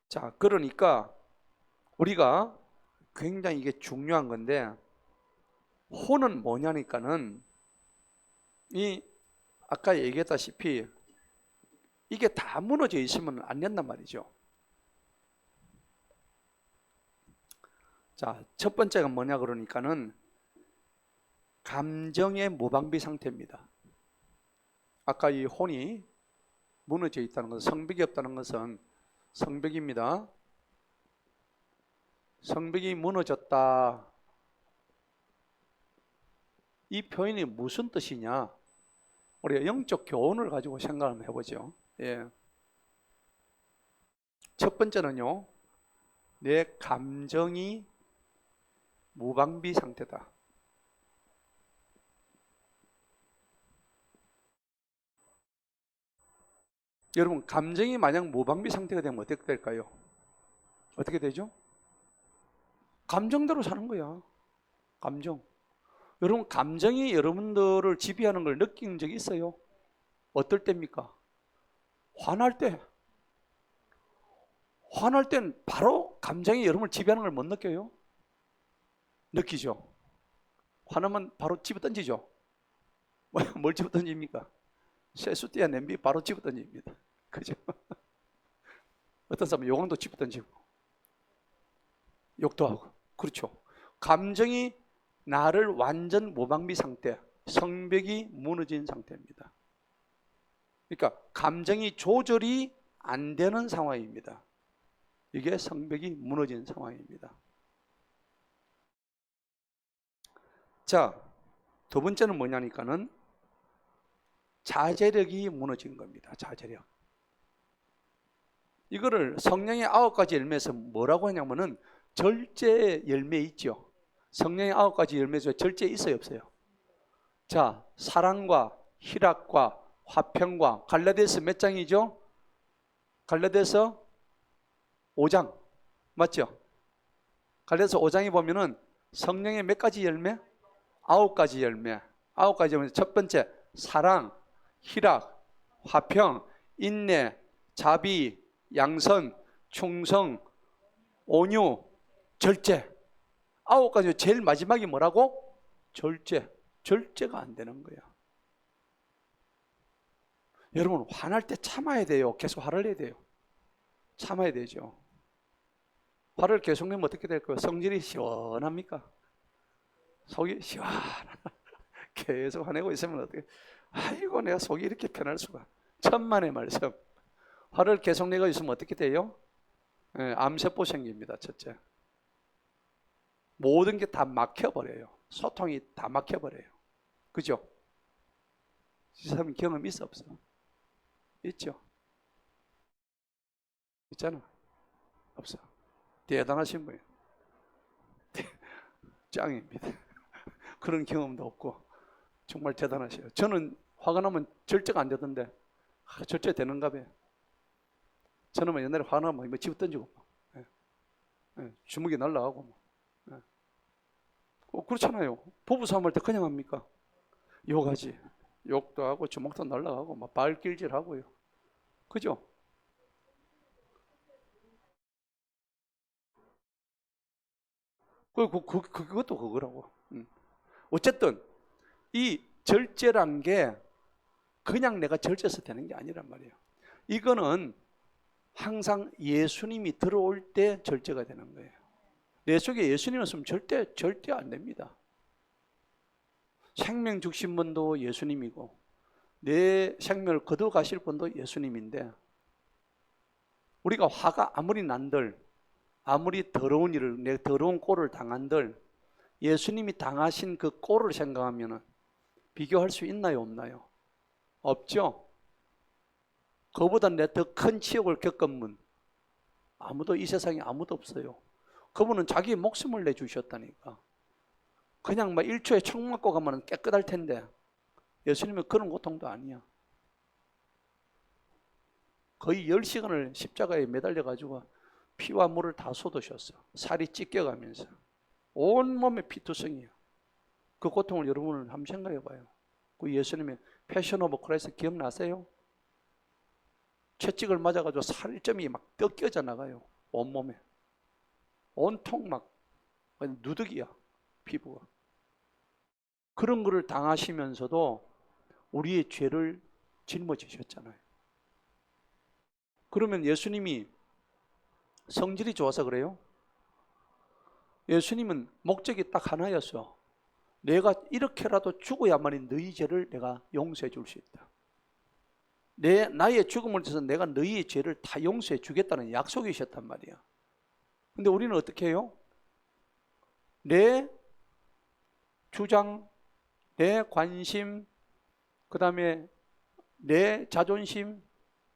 자, 그러니까 우리가 굉장히 이게 중요한 건데, 혼은 뭐냐니까는 이 아까 얘기했다시피 이게 다 무너져 있으면 안 된단 말이죠. 자, 첫 번째가 뭐냐 그러니까는 감정의 무방비 상태입니다. 아까 이 혼이 무너져 있다는 것은, 성벽이 없다는 것은 성벽입니다. 성벽이 무너졌다. 이 표현이 무슨 뜻이냐? 우리가 영적 교훈을 가지고 생각을 해보죠. 예. 첫 번째는요, 내 감정이 무방비 상태다. 여러분, 감정이 만약 무방비 상태가 되면 어떻게 될까요? 어떻게 되죠? 감정대로 사는 거야. 감정. 여러분, 감정이 여러분들을 지배하는 걸 느낀 적이 있어요? 어떨 때입니까? 화날 때. 화날 땐 바로 감정이 여러분을 지배하는 걸 못 느껴요? 느끼죠? 화나면 바로 집어 던지죠? 뭘 집어 던집니까? 쇠수띠야 냄비 바로 집어 던집니다. 그죠? 어떤 사람은 요강도 집어 던지고 욕도 하고. 그렇죠. 감정이 나를 완전 무방비 상태, 성벽이 무너진 상태입니다. 그러니까 감정이 조절이 안 되는 상황입니다. 이게 성벽이 무너진 상황입니다. 자, 두 번째는 뭐냐니까는 자제력이 무너진 겁니다. 자제력. 이거를 성령의 9가지 열매에서 뭐라고 하냐면은 절제 열매 있죠. 성령의 9가지 열매에서 절제 있어요, 없어요? 자, 사랑과 희락과 화평과 갈라디아서 몇 장이죠? 갈라디아서 5장 맞죠? 갈라디아서 5장에 보면은 성령의 몇 가지 열매? 9가지 열매. 9가지 열매. 첫 번째 사랑, 희락, 화평, 인내, 자비, 양선, 충성, 온유, 절제. 9가지 제일 마지막이 뭐라고? 절제. 절제가 안 되는 거야. 여러분, 화날 때 참아야 돼요? 계속 화를 내야 돼요? 참아야 되죠. 화를 계속 내면 어떻게 될까요? 성질이 시원합니까? 속이 시원하나? 계속 화내고 있으면 어떻게? 아이고, 내가 속이 이렇게 편할 수가. 천만의 말씀. 화를 계속 내고 있으면 어떻게 돼요? 암세포 생깁니다. 첫째, 모든 게 다 막혀버려요. 소통이 다 막혀버려요. 그죠? 이 사람 경험 있어 없어? 있죠? 있잖아. 없어. 대단하신 분이에요. 짱입니다. 그런 경험도 없고 정말 대단하셔요. 저는 화가 나면 절제가 안 되던데 절제 되는가 봐요. 저는 뭐 옛날에 화가 나면 뭐 집어 던지고 주먹이 날라가고 그렇잖아요. 부부싸움 할 때 그냥 합니까? 욕하지. 욕도 하고 주먹도 날라가고 막 발길질 하고요. 그죠? 그것도 그거라고. 어쨌든 이 절제란 게 그냥 내가 절제해서 되는 게 아니란 말이에요. 이거는 항상 예수님이 들어올 때 절제가 되는 거예요. 내 속에 예수님 없으면 절대 안 됩니다. 생명 주신 분도 예수님이고 내 생명을 거둬 가실 분도 예수님인데 우리가 화가 아무리 난들 아무리 더러운 일을 내 더러운 꼴을 당한들 예수님이 당하신 그 꼴을 생각하면 비교할 수 있나요 없나요? 없죠. 그보다 내 더 큰 치욕을 겪은 분 아무도 이 세상에 아무도 없어요. 그분은 자기 목숨을 내주셨다니까. 그냥 막 1초에 총 맞고 가면 깨끗할 텐데 예수님은 그런 고통도 아니야. 거의 10시간을 십자가에 매달려가지고 피와 물을 다 쏟으셨어. 살이 찢겨가면서 온몸에 피투성이야. 그 고통을 여러분은 한번 생각해 봐요. 그 예수님의 패션 오브 크라이스트 기억나세요? 채찍을 맞아가지고 살점이 막 뜯겨져 나가요. 온몸에. 온통 막 누더기야. 피부가. 그런 거를 당하시면서도 우리의 죄를 짊어지셨잖아요. 그러면 예수님이 성질이 좋아서 그래요? 예수님은 목적이 딱 하나였어. 내가 이렇게라도 죽어야만이 너희 죄를 내가 용서해 줄 수 있다. 나의 죽음을 통해서 내가 너희의 죄를 다 용서해 주겠다는 약속이셨단 말이야. 근데 우리는 어떻게 해요? 내 주장, 내 관심, 그 다음에 내 자존심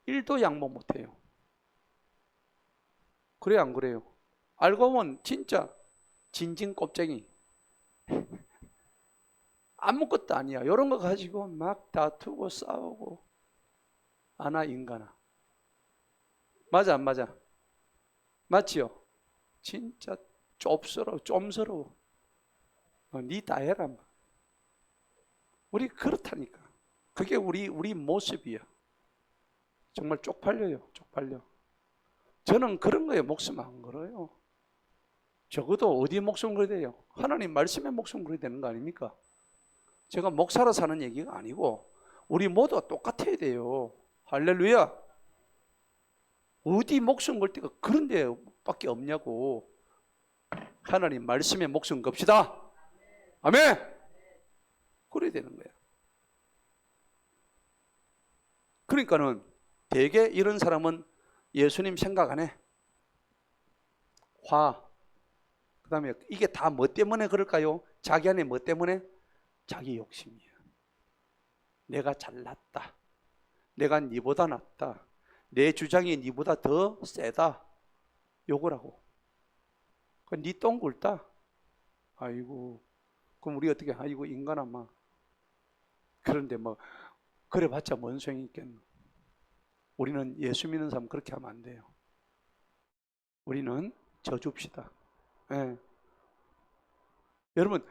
1도 양보 못해요. 그래요 안 그래요? 알고 보면 진짜 진진 껍쟁이 아무것도 아니야. 이런 거 가지고 막 다투고 싸우고 아나 인간아. 맞아 안 맞아? 맞지요? 진짜 좀스러워. 니 다 해라. 우리 그렇다니까. 그게 우리 모습이야. 정말 쪽팔려요. 쪽팔려. 저는 그런 거에 목숨 안 걸어요. 적어도 어디 목숨 걸어야 돼요? 하나님 말씀에 목숨 걸어야 되는 거 아닙니까? 제가 목사로 사는 얘기가 아니고 우리 모두가 똑같아야 돼요. 할렐루야. 어디 목숨 걸 데가 그런 데밖에 없냐고. 하나님 말씀에 목숨 겁시다. 아멘. 그래야 되는 거야. 그러니까는 대개 이런 사람은 예수님 생각 안 해. 그 다음에 이게 다 뭐 때문에 그럴까요? 자기 안에 뭐 때문에? 자기 욕심이야. 내가 잘났다. 내가 니보다 낫다. 내 주장이 니보다 더 세다. 욕을 하고. 니 똥 굴다. 아이고. 그럼 우리 어떻게? 아이고 인간아 막. 그런데 뭐 그래봤자 뭔 소용이 있겠노. 우리는 예수 믿는 사람 그렇게 하면 안 돼요. 우리는 져줍시다. 예. 여러분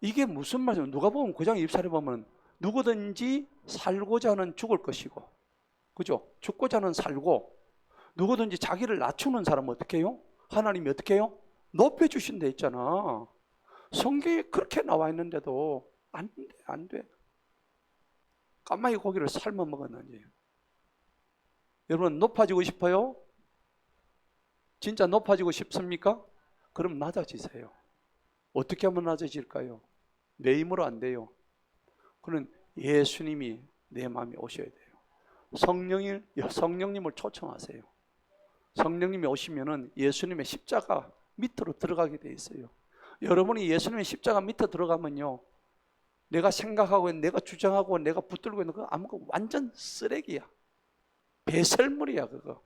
이게 무슨 말이에요? 누가 보면 9장 24절에 보면 누구든지 살고자 하는 죽을 것이고 그죠? 죽고자 하는 살고 누구든지 자기를 낮추는 사람은 어떻게 해요? 하나님이 어떻게 해요? 높여주신다 했잖아. 성경에 그렇게 나와 있는데도 안 돼, 안 돼. 까마귀 고기를 삶아 먹었는지. 여러분 높아지고 싶어요? 진짜 높아지고 싶습니까? 그럼 낮아지세요. 어떻게 하면 낮아질까요? 내 힘으로 안 돼요. 그는 예수님이 내 마음에 오셔야 돼요. 성령님을 초청하세요. 성령님이 오시면은 예수님의 십자가 밑으로 들어가게 돼 있어요. 여러분이 예수님의 십자가 밑에 들어가면요, 내가 생각하고 내가 주장하고 내가 붙들고 있는 거 아무것도 완전 쓰레기야. 배설물이야 그거.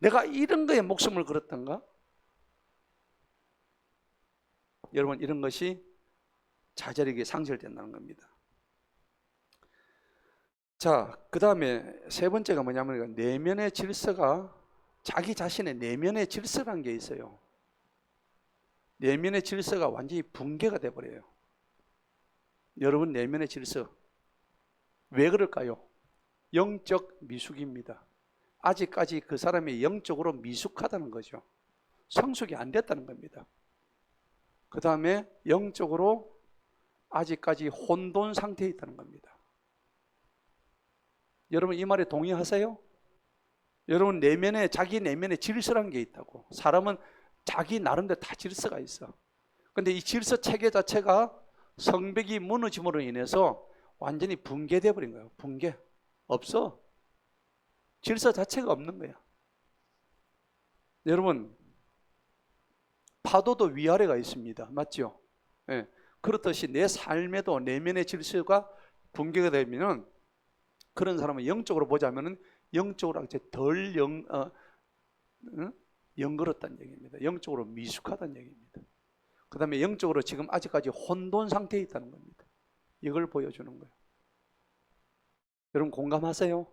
내가 이런 거에 목숨을 걸었던가? 여러분 이런 것이 자잘하게 상실된다는 겁니다. 자, 그 다음에 세 번째가 뭐냐면 내면의 질서가, 자기 자신의 내면의 질서라는 게 있어요. 내면의 질서가 완전히 붕괴가 돼버려요. 여러분 내면의 질서 왜 그럴까요? 영적 미숙입니다. 아직까지 그 사람이 영적으로 미숙하다는 거죠. 성숙이 안 됐다는 겁니다. 그 다음에 영적으로 아직까지 혼돈 상태에 있다는 겁니다. 여러분 이 말에 동의하세요? 여러분 자기 내면에 질서라는 게 있다고. 사람은 자기 나름대로 다 질서가 있어. 근데 이 질서 체계 자체가 성벽이 무너짐으로 인해서 완전히 붕괴되어 버린 거예요. 붕괴. 없어. 질서 자체가 없는 거야. 여러분 파도도 위아래가 있습니다. 맞죠? 네. 그렇듯이 내 삶에도 내면의 질서가 붕괴가 되면 그런 사람은 영적으로 보자면 영적으로 덜 영걸었다는 얘기입니다. 영적으로 미숙하다는 얘기입니다. 그 다음에 영적으로 지금 아직까지 혼돈 상태에 있다는 겁니다. 이걸 보여주는 거예요. 여러분 공감하세요?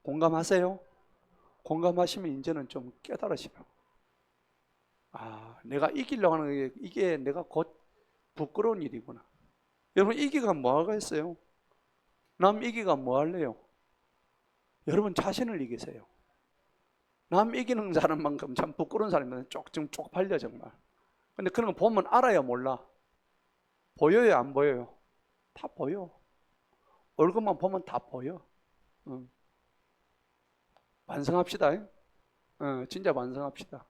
공감하세요? 공감하시면 이제는 좀 깨달으시라고. 아, 내가 이기려고 하는 게 이게 내가 곧 부끄러운 일이구나. 여러분 이기가 뭐 하겠어요? 남 이기가 뭐 할래요? 여러분 자신을 이기세요. 남 이기는 사람만큼 참 부끄러운 사람이면 쪽팔려 정말. 근데 그런 거 보면 알아요 몰라? 보여요 안 보여요? 다 보여. 얼굴만 보면 다 보여. 반성합시다. 진짜 반성합시다.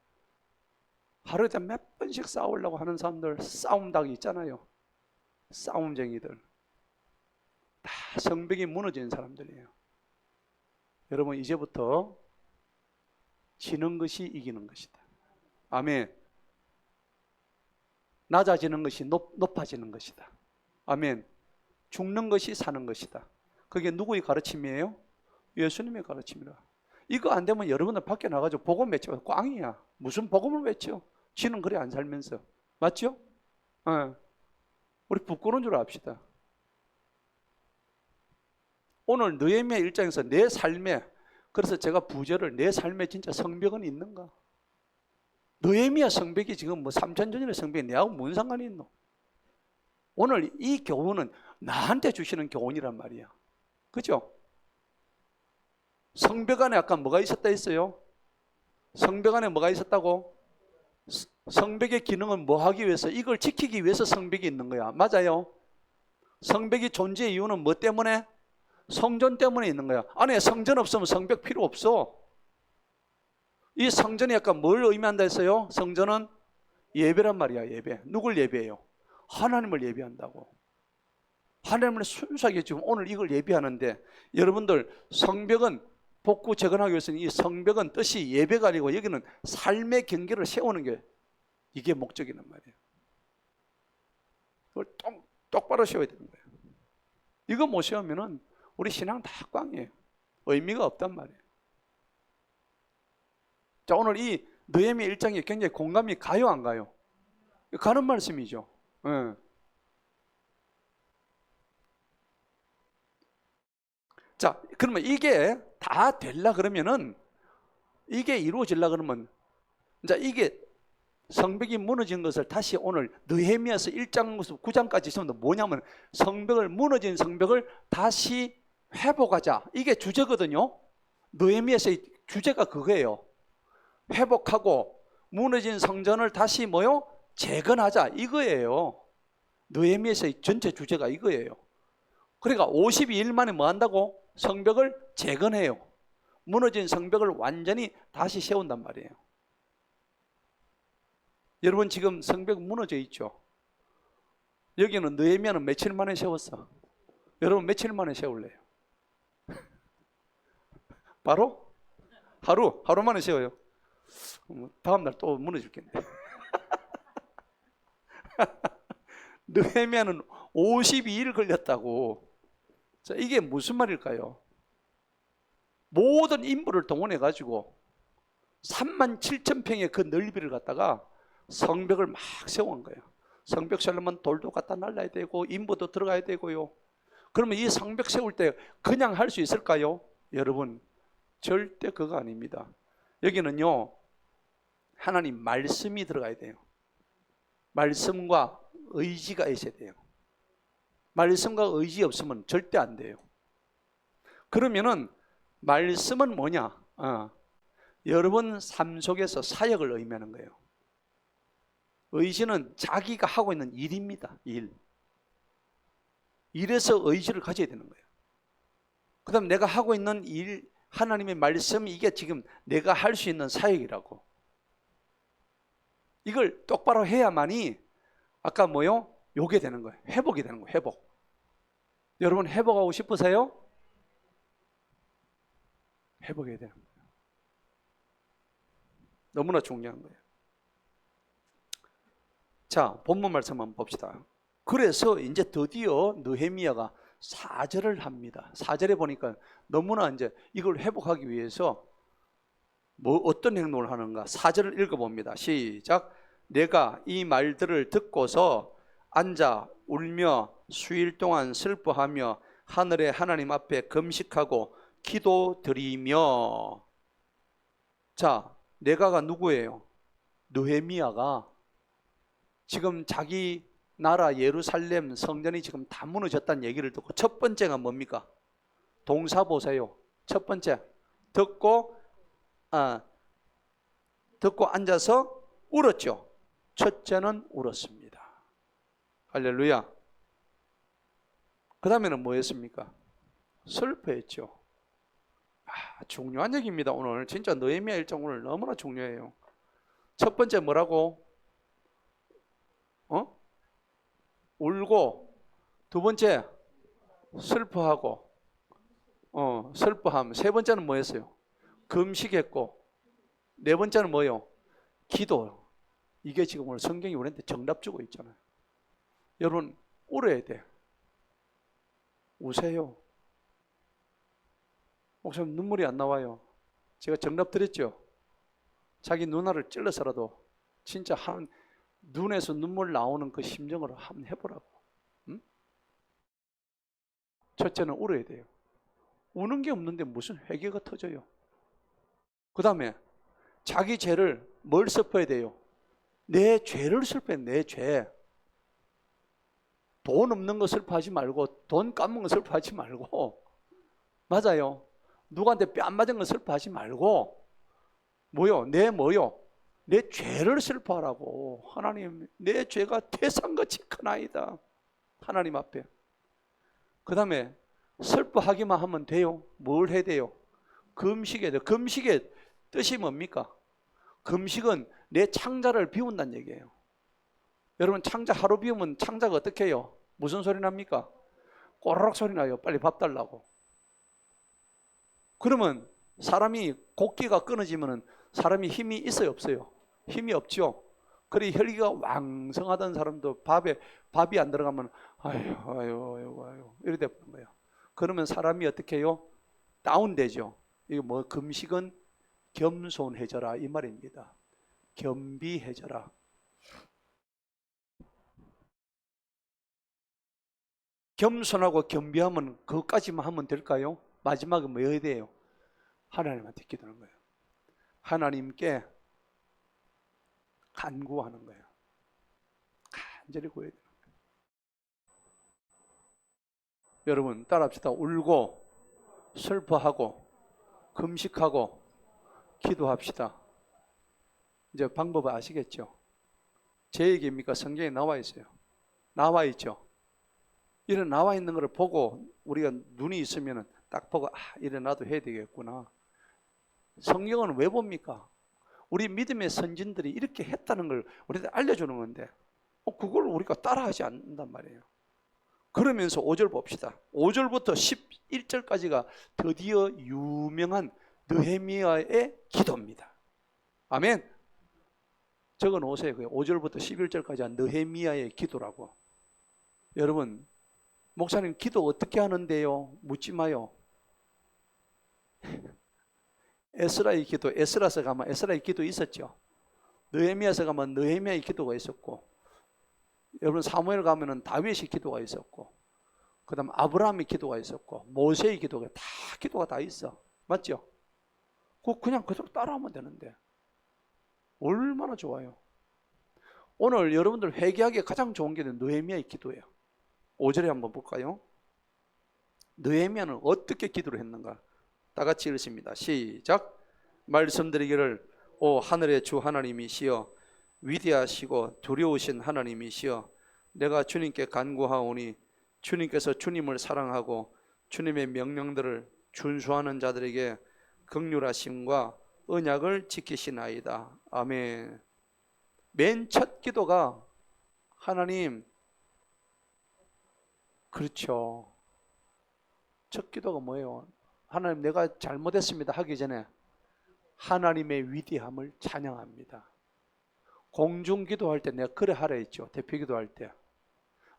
하루에 몇 번씩 싸우려고 하는 사람들, 싸움닭이 있잖아요. 싸움쟁이들. 다 성벽이 무너진 사람들이에요. 여러분 이제부터 지는 것이 이기는 것이다. 아멘. 낮아지는 것이 높아지는 것이다. 아멘. 죽는 것이 사는 것이다. 그게 누구의 가르침이에요? 예수님의 가르침이다. 이거 안 되면 여러분들 밖에 나가서 복음 외쳐. 꽝이야. 무슨 복음을 외쳐? 지는 그래 안 살면서. 맞죠? 우리 부끄러운 줄 압시다. 오늘 느헤미야 1장에서 내 삶에, 그래서 제가 부제를 내 삶에 진짜 성벽은 있는가? 느헤미야 성벽이 지금 뭐 3000년 전의 성벽이 내하고 뭔 상관이 있노? 오늘 이 교훈은 나한테 주시는 교훈이란 말이야. 그죠? 성벽 안에 아까 뭐가 있었다 했어요? 성벽 안에 뭐가 있었다고? 성벽의 기능은 뭐 하기 위해서? 이걸 지키기 위해서 성벽이 있는 거야. 맞아요? 성벽이 존재의 이유는 뭐 때문에? 성전 때문에 있는 거야. 안에 성전 없으면 성벽 필요 없어. 이 성전이 약간 뭘 의미한다 했어요? 성전은 예배란 말이야. 예배. 누굴 예배해요? 하나님을 예배한다고. 하나님을 순수하게 지금 오늘 이걸 예배하는데, 여러분들 성벽은 복구 재건하기 위해서는 이 성벽은 뜻이 예배가 아니고 여기는 삶의 경계를 세우는 게 이게 목적이란 말이에요. 그걸 똑바로 세워야 되는 거예요. 이거 못 세우면은 우리 신앙 다 꽝이에요. 의미가 없단 말이에요. 자, 오늘 이 느헤미야 1장이 굉장히 공감이 가요 안 가요? 가는 말씀이죠. 네. 자, 그러면 이게 다 되려 그러면은, 이게 이루어지려 그러면, 이제 이게 성벽이 무너진 것을 다시 오늘 느헤미야서 1장부터 9장까지 있으면 뭐냐면 무너진 성벽을 다시 회복하자. 이게 주제거든요. 느헤미야서의 주제가 그거예요. 회복하고 무너진 성전을 다시 뭐요? 재건하자 이거예요. 느헤미야서의 전체 주제가 이거예요. 그러니까 52일 만에 뭐 한다고? 성벽을 재건해요. 무너진 성벽을 완전히 다시 세운단 말이에요. 여러분 지금 성벽 무너져 있죠. 여기는 느헤미야는 며칠 만에 세웠어. 여러분 며칠 만에 세울래요? 바로? 하루 만에 세워요. 다음날 또 무너질겠네. 느헤미야는 52일 걸렸다고. 자, 이게 무슨 말일까요? 모든 인부를 동원해 가지고 37,000평의 그 넓이를 갖다가 성벽을 막 세운 거예요. 성벽 세우려면 돌도 갖다 날라야 되고 인부도 들어가야 되고요. 그러면 이 성벽 세울 때 그냥 할 수 있을까요? 여러분 절대 그거 아닙니다. 여기는요 하나님 말씀이 들어가야 돼요. 말씀과 의지가 있어야 돼요. 말씀과 의지 없으면 절대 안 돼요. 그러면은 말씀은 뭐냐? 여러분 삶 속에서 사역을 의미하는 거예요. 의지는 자기가 하고 있는 일입니다. 일에서 의지를 가져야 되는 거예요. 그 다음 내가 하고 있는 일, 하나님의 말씀, 이게 지금 내가 할 수 있는 사역이라고. 이걸 똑바로 해야만이 아까 뭐요? 요게 되는 거예요. 회복이 되는 거예요. 회복. 여러분 회복하고 싶으세요? 회복해야 되는 거예요. 너무나 중요한 거예요. 자, 본문 말씀 한번 봅시다. 그래서 이제 드디어 느헤미야가 사절을 합니다. 사절에 보니까 너무나 이제 이걸 회복하기 위해서 뭐 어떤 행동을 하는가? 사절을 읽어봅니다. 시작. 내가 이 말들을 듣고서 앉아 울며 수일 동안 슬퍼하며 하늘의 하나님 앞에 금식하고 기도드리며. 자, 내가가 누구예요? 느헤미야가 지금 자기 나라 예루살렘 성전이 지금 다 무너졌다는 얘기를 듣고 첫 번째가 뭡니까? 동사 보세요. 첫 번째 듣고 앉아서 울었죠. 첫째는 울었습니다. 할렐루야. 그 다음에는 뭐였습니까? 슬퍼했죠. 중요한 얘기입니다. 오늘 진짜 느헤미야 일정 오늘 너무나 중요해요. 첫 번째 뭐라고? 울고, 두 번째 슬퍼하고, 슬퍼함. 세 번째는 뭐였어요? 금식했고, 네 번째는 뭐요? 기도. 이게 지금 오늘 성경이 우리한테 정답 주고 있잖아요. 여러분 울어야 돼. 우세요. 목사님 눈물이 안 나와요. 제가 정답 드렸죠. 자기 누나를 찔러서라도 진짜 눈에서 눈물 나오는 그 심정으로 한번 해보라고. 응? 첫째는 울어야 돼요. 우는 게 없는데 무슨 회개가 터져요. 그 다음에 자기 죄를 뭘 슬퍼야 돼요? 내 죄를 슬퍼해. 내 죄. 돈 없는 거 슬퍼하지 말고, 돈 까먹은 거 슬퍼하지 말고, 맞아요. 누구한테 뺨 맞은 거 슬퍼하지 말고, 뭐요? 내 죄를 슬퍼하라고. 하나님, 내 죄가 태산같이 크나이다. 하나님 앞에. 그 다음에 슬퍼하기만 하면 돼요? 뭘 해야 돼요? 금식해야 돼요. 금식의 뜻이 뭡니까? 금식은 내 창자를 비운다는 얘기예요. 여러분 창자 하루 비우면 창자가 어떻게 해요? 무슨 소리 납니까? 꼬르륵 소리 나요. 빨리 밥 달라고. 그러면 사람이 곡기가 끊어지면 사람이 힘이 있어요? 없어요? 힘이 없죠. 그래 혈기가 왕성하던 사람도 밥이 안 들어가면 아유 이렇게 되는 거예요. 그러면 사람이 어떻게 해요? 다운되죠. 이거 뭐 금식은 겸손해져라 이 말입니다. 겸비해져라. 겸손하고 겸비하면 그것까지만 하면 될까요? 마지막에 뭐 해야 돼요? 하나님한테 기도하는 거예요. 하나님께 간구하는 거예요. 간절히 구해야 돼요. 여러분 따라합시다. 울고 슬퍼하고 금식하고 기도합시다. 이제 방법을 아시겠죠? 제 얘기입니까? 성경에 나와 있어요. 나와 있죠. 이런 나와 있는 것을 보고 우리가 눈이 있으면 딱 보고 이래 나도 해야 되겠구나. 성경은 왜 봅니까? 우리 믿음의 선진들이 이렇게 했다는 걸 우리한테 알려주는 건데 그걸 우리가 따라하지 않는단 말이에요. 그러면서 5절 봅시다. 5절부터 11절까지가 드디어 유명한 느헤미야의 기도입니다. 아멘. 적어 놓으세요. 5절부터 11절까지 한 느헤미야의 기도라고. 여러분, 목사님 기도 어떻게 하는데요? 묻지 마요. 에스라의 기도, 에스라서 가면 에스라의 기도 있었죠. 느헤미야서 가면 느헤미야의 기도가 있었고, 여러분 사무엘 가면은 다윗의 기도가 있었고, 그다음 아브라함의 기도가 있었고, 모세의 기도가 다 있어. 맞죠? 그냥 그대로 따라하면 되는데 얼마나 좋아요. 오늘 여러분들 회개하기에 가장 좋은 게 느헤미야의 기도예요. 5절에 한번 볼까요? 느헤미야는 어떻게 기도를 했는가? 다 같이 읽습니다. 시작. 말씀드리기를 오 하늘의 주 하나님이시여 위대하시고 두려우신 하나님이시여 내가 주님께 간구하오니 주님께서 주님을 사랑하고 주님의 명령들을 준수하는 자들에게 긍휼하심과 언약을 지키시나이다. 아멘. 맨 첫 기도가 하나님, 그렇죠. 첫 기도가 뭐예요? 하나님 내가 잘못했습니다 하기 전에 하나님의 위대함을 찬양합니다. 공중기도할 때 내가 그래 하라 했죠. 대표기도할 때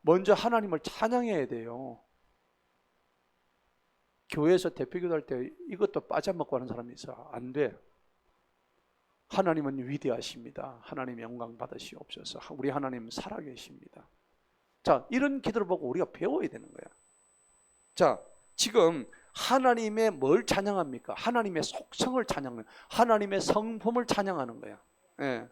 먼저 하나님을 찬양해야 돼요. 교회에서 대표기도할 때 이것도 빠져먹고 하는 사람이 있어. 안 돼. 하나님은 위대하십니다. 하나님 영광 받으시옵소서. 우리 하나님 살아계십니다. 자, 이런 기도를 보고 우리가 배워야 되는 거야. 자, 지금 하나님의 뭘 찬양합니까? 하나님의 속성을 찬양하는, 하나님의 성품을 찬양하는 거야. 예.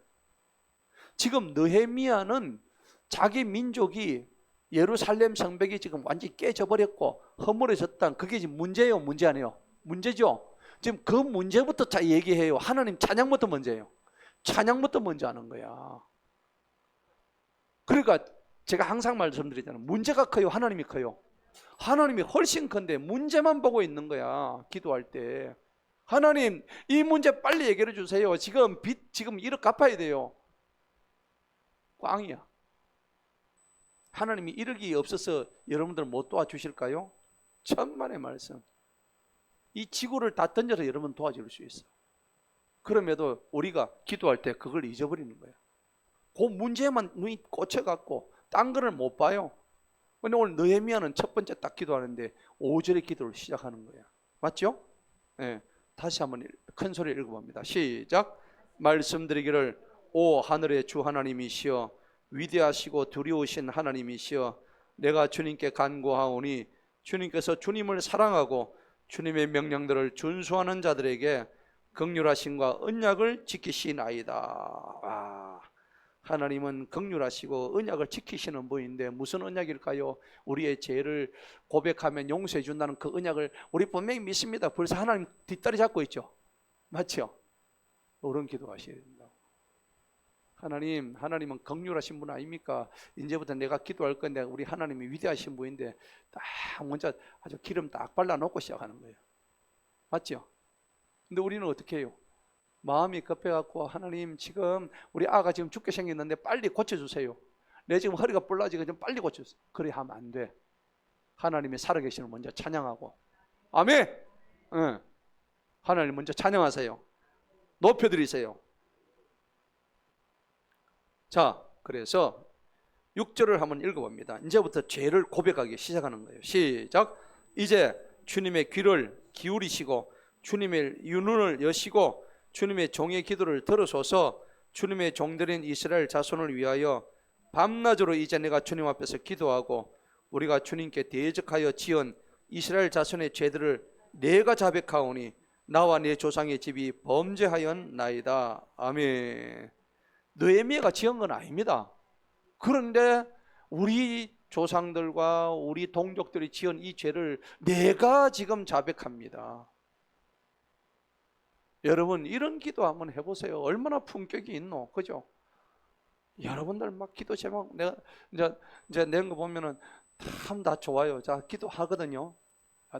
지금 느헤미야는 자기 민족이 예루살렘 성벽이 지금 완전히 깨져버렸고 허물어졌다. 그게 지금 문제예요, 문제 아니에요? 문제죠. 지금 그 문제부터 얘기해요. 하나님 찬양부터 먼저예요. 찬양부터 먼저 하는 거야. 그러니까 제가 항상 말씀드리잖아요. 문제가 커요, 하나님이 커요? 하나님이 훨씬 큰데 문제만 보고 있는 거야. 기도할 때 하나님 이 문제 빨리 해결해 주세요. 지금 빚 지금 1억 갚아야 돼요. 꽝이야. 하나님이 1억이 없어서 여러분들 못 도와주실까요? 천만의 말씀. 이 지구를 다 던져서 여러분 도와줄 수 있어. 그럼에도 우리가 기도할 때 그걸 잊어버리는 거야. 그 문제만 눈이 꽂혀갖고 딴 거를 못 봐요. 근데 오늘 느헤미야는 첫 번째 딱 기도하는데 5절의 기도를 시작하는 거야. 맞죠? 네. 다시 한번 큰 소리를 읽어봅니다. 시작. 말씀드리기를 오 하늘의 주 하나님이시여 위대하시고 두려우신 하나님이시여 내가 주님께 간구하오니 주님께서 주님을 사랑하고 주님의 명령들을 준수하는 자들에게 긍휼하심과 언약을 지키시나이다. 하나님은 긍휼하시고 언약을 지키시는 분인데 무슨 언약일까요? 우리의 죄를 고백하면 용서해 준다는 그 언약을 우리 분명히 믿습니다. 벌써 하나님 뒷다리 잡고 있죠. 맞죠? 옳은 기도하셔야 된다. 하나님은 긍휼하신 분 아닙니까? 이제부터 내가 기도할 건데 우리 하나님이 위대하신 분인데 딱 먼저 아주 기름 딱 발라놓고 시작하는 거예요. 맞죠? 근데 우리는 어떻게 해요? 마음이 급해갖고 하나님 지금 우리 아가 지금 죽게 생겼는데 빨리 고쳐주세요. 내 지금 허리가 불러지고 좀 빨리 고쳐주세요. 그래 하면 안 돼. 하나님이 살아계시는 먼저 찬양하고 아멘. 응. 하나님 먼저 찬양하세요. 높여드리세요. 자, 그래서 6절을 한번 읽어봅니다. 이제부터 죄를 고백하기 시작하는 거예요. 시작. 이제 주님의 귀를 기울이시고 주님의 눈을 여시고 주님의 종의 기도를 들으소서. 주님의 종들인 이스라엘 자손을 위하여 밤낮으로 이제 내가 주님 앞에서 기도하고 우리가 주님께 대적하여 지은 이스라엘 자손의 죄들을 내가 자백하오니 나와 내 조상의 집이 범죄하였나이다. 아멘. 느헤미야가 지은 건 아닙니다. 그런데 우리 조상들과 우리 동족들이 지은 이 죄를 내가 지금 자백합니다. 여러분 이런 기도 한번 해보세요. 얼마나 품격이 있노, 그죠? 여러분들 막 기도 제목 내가 이제 낸 거 보면은 참 다 좋아요. 자, 기도하거든요.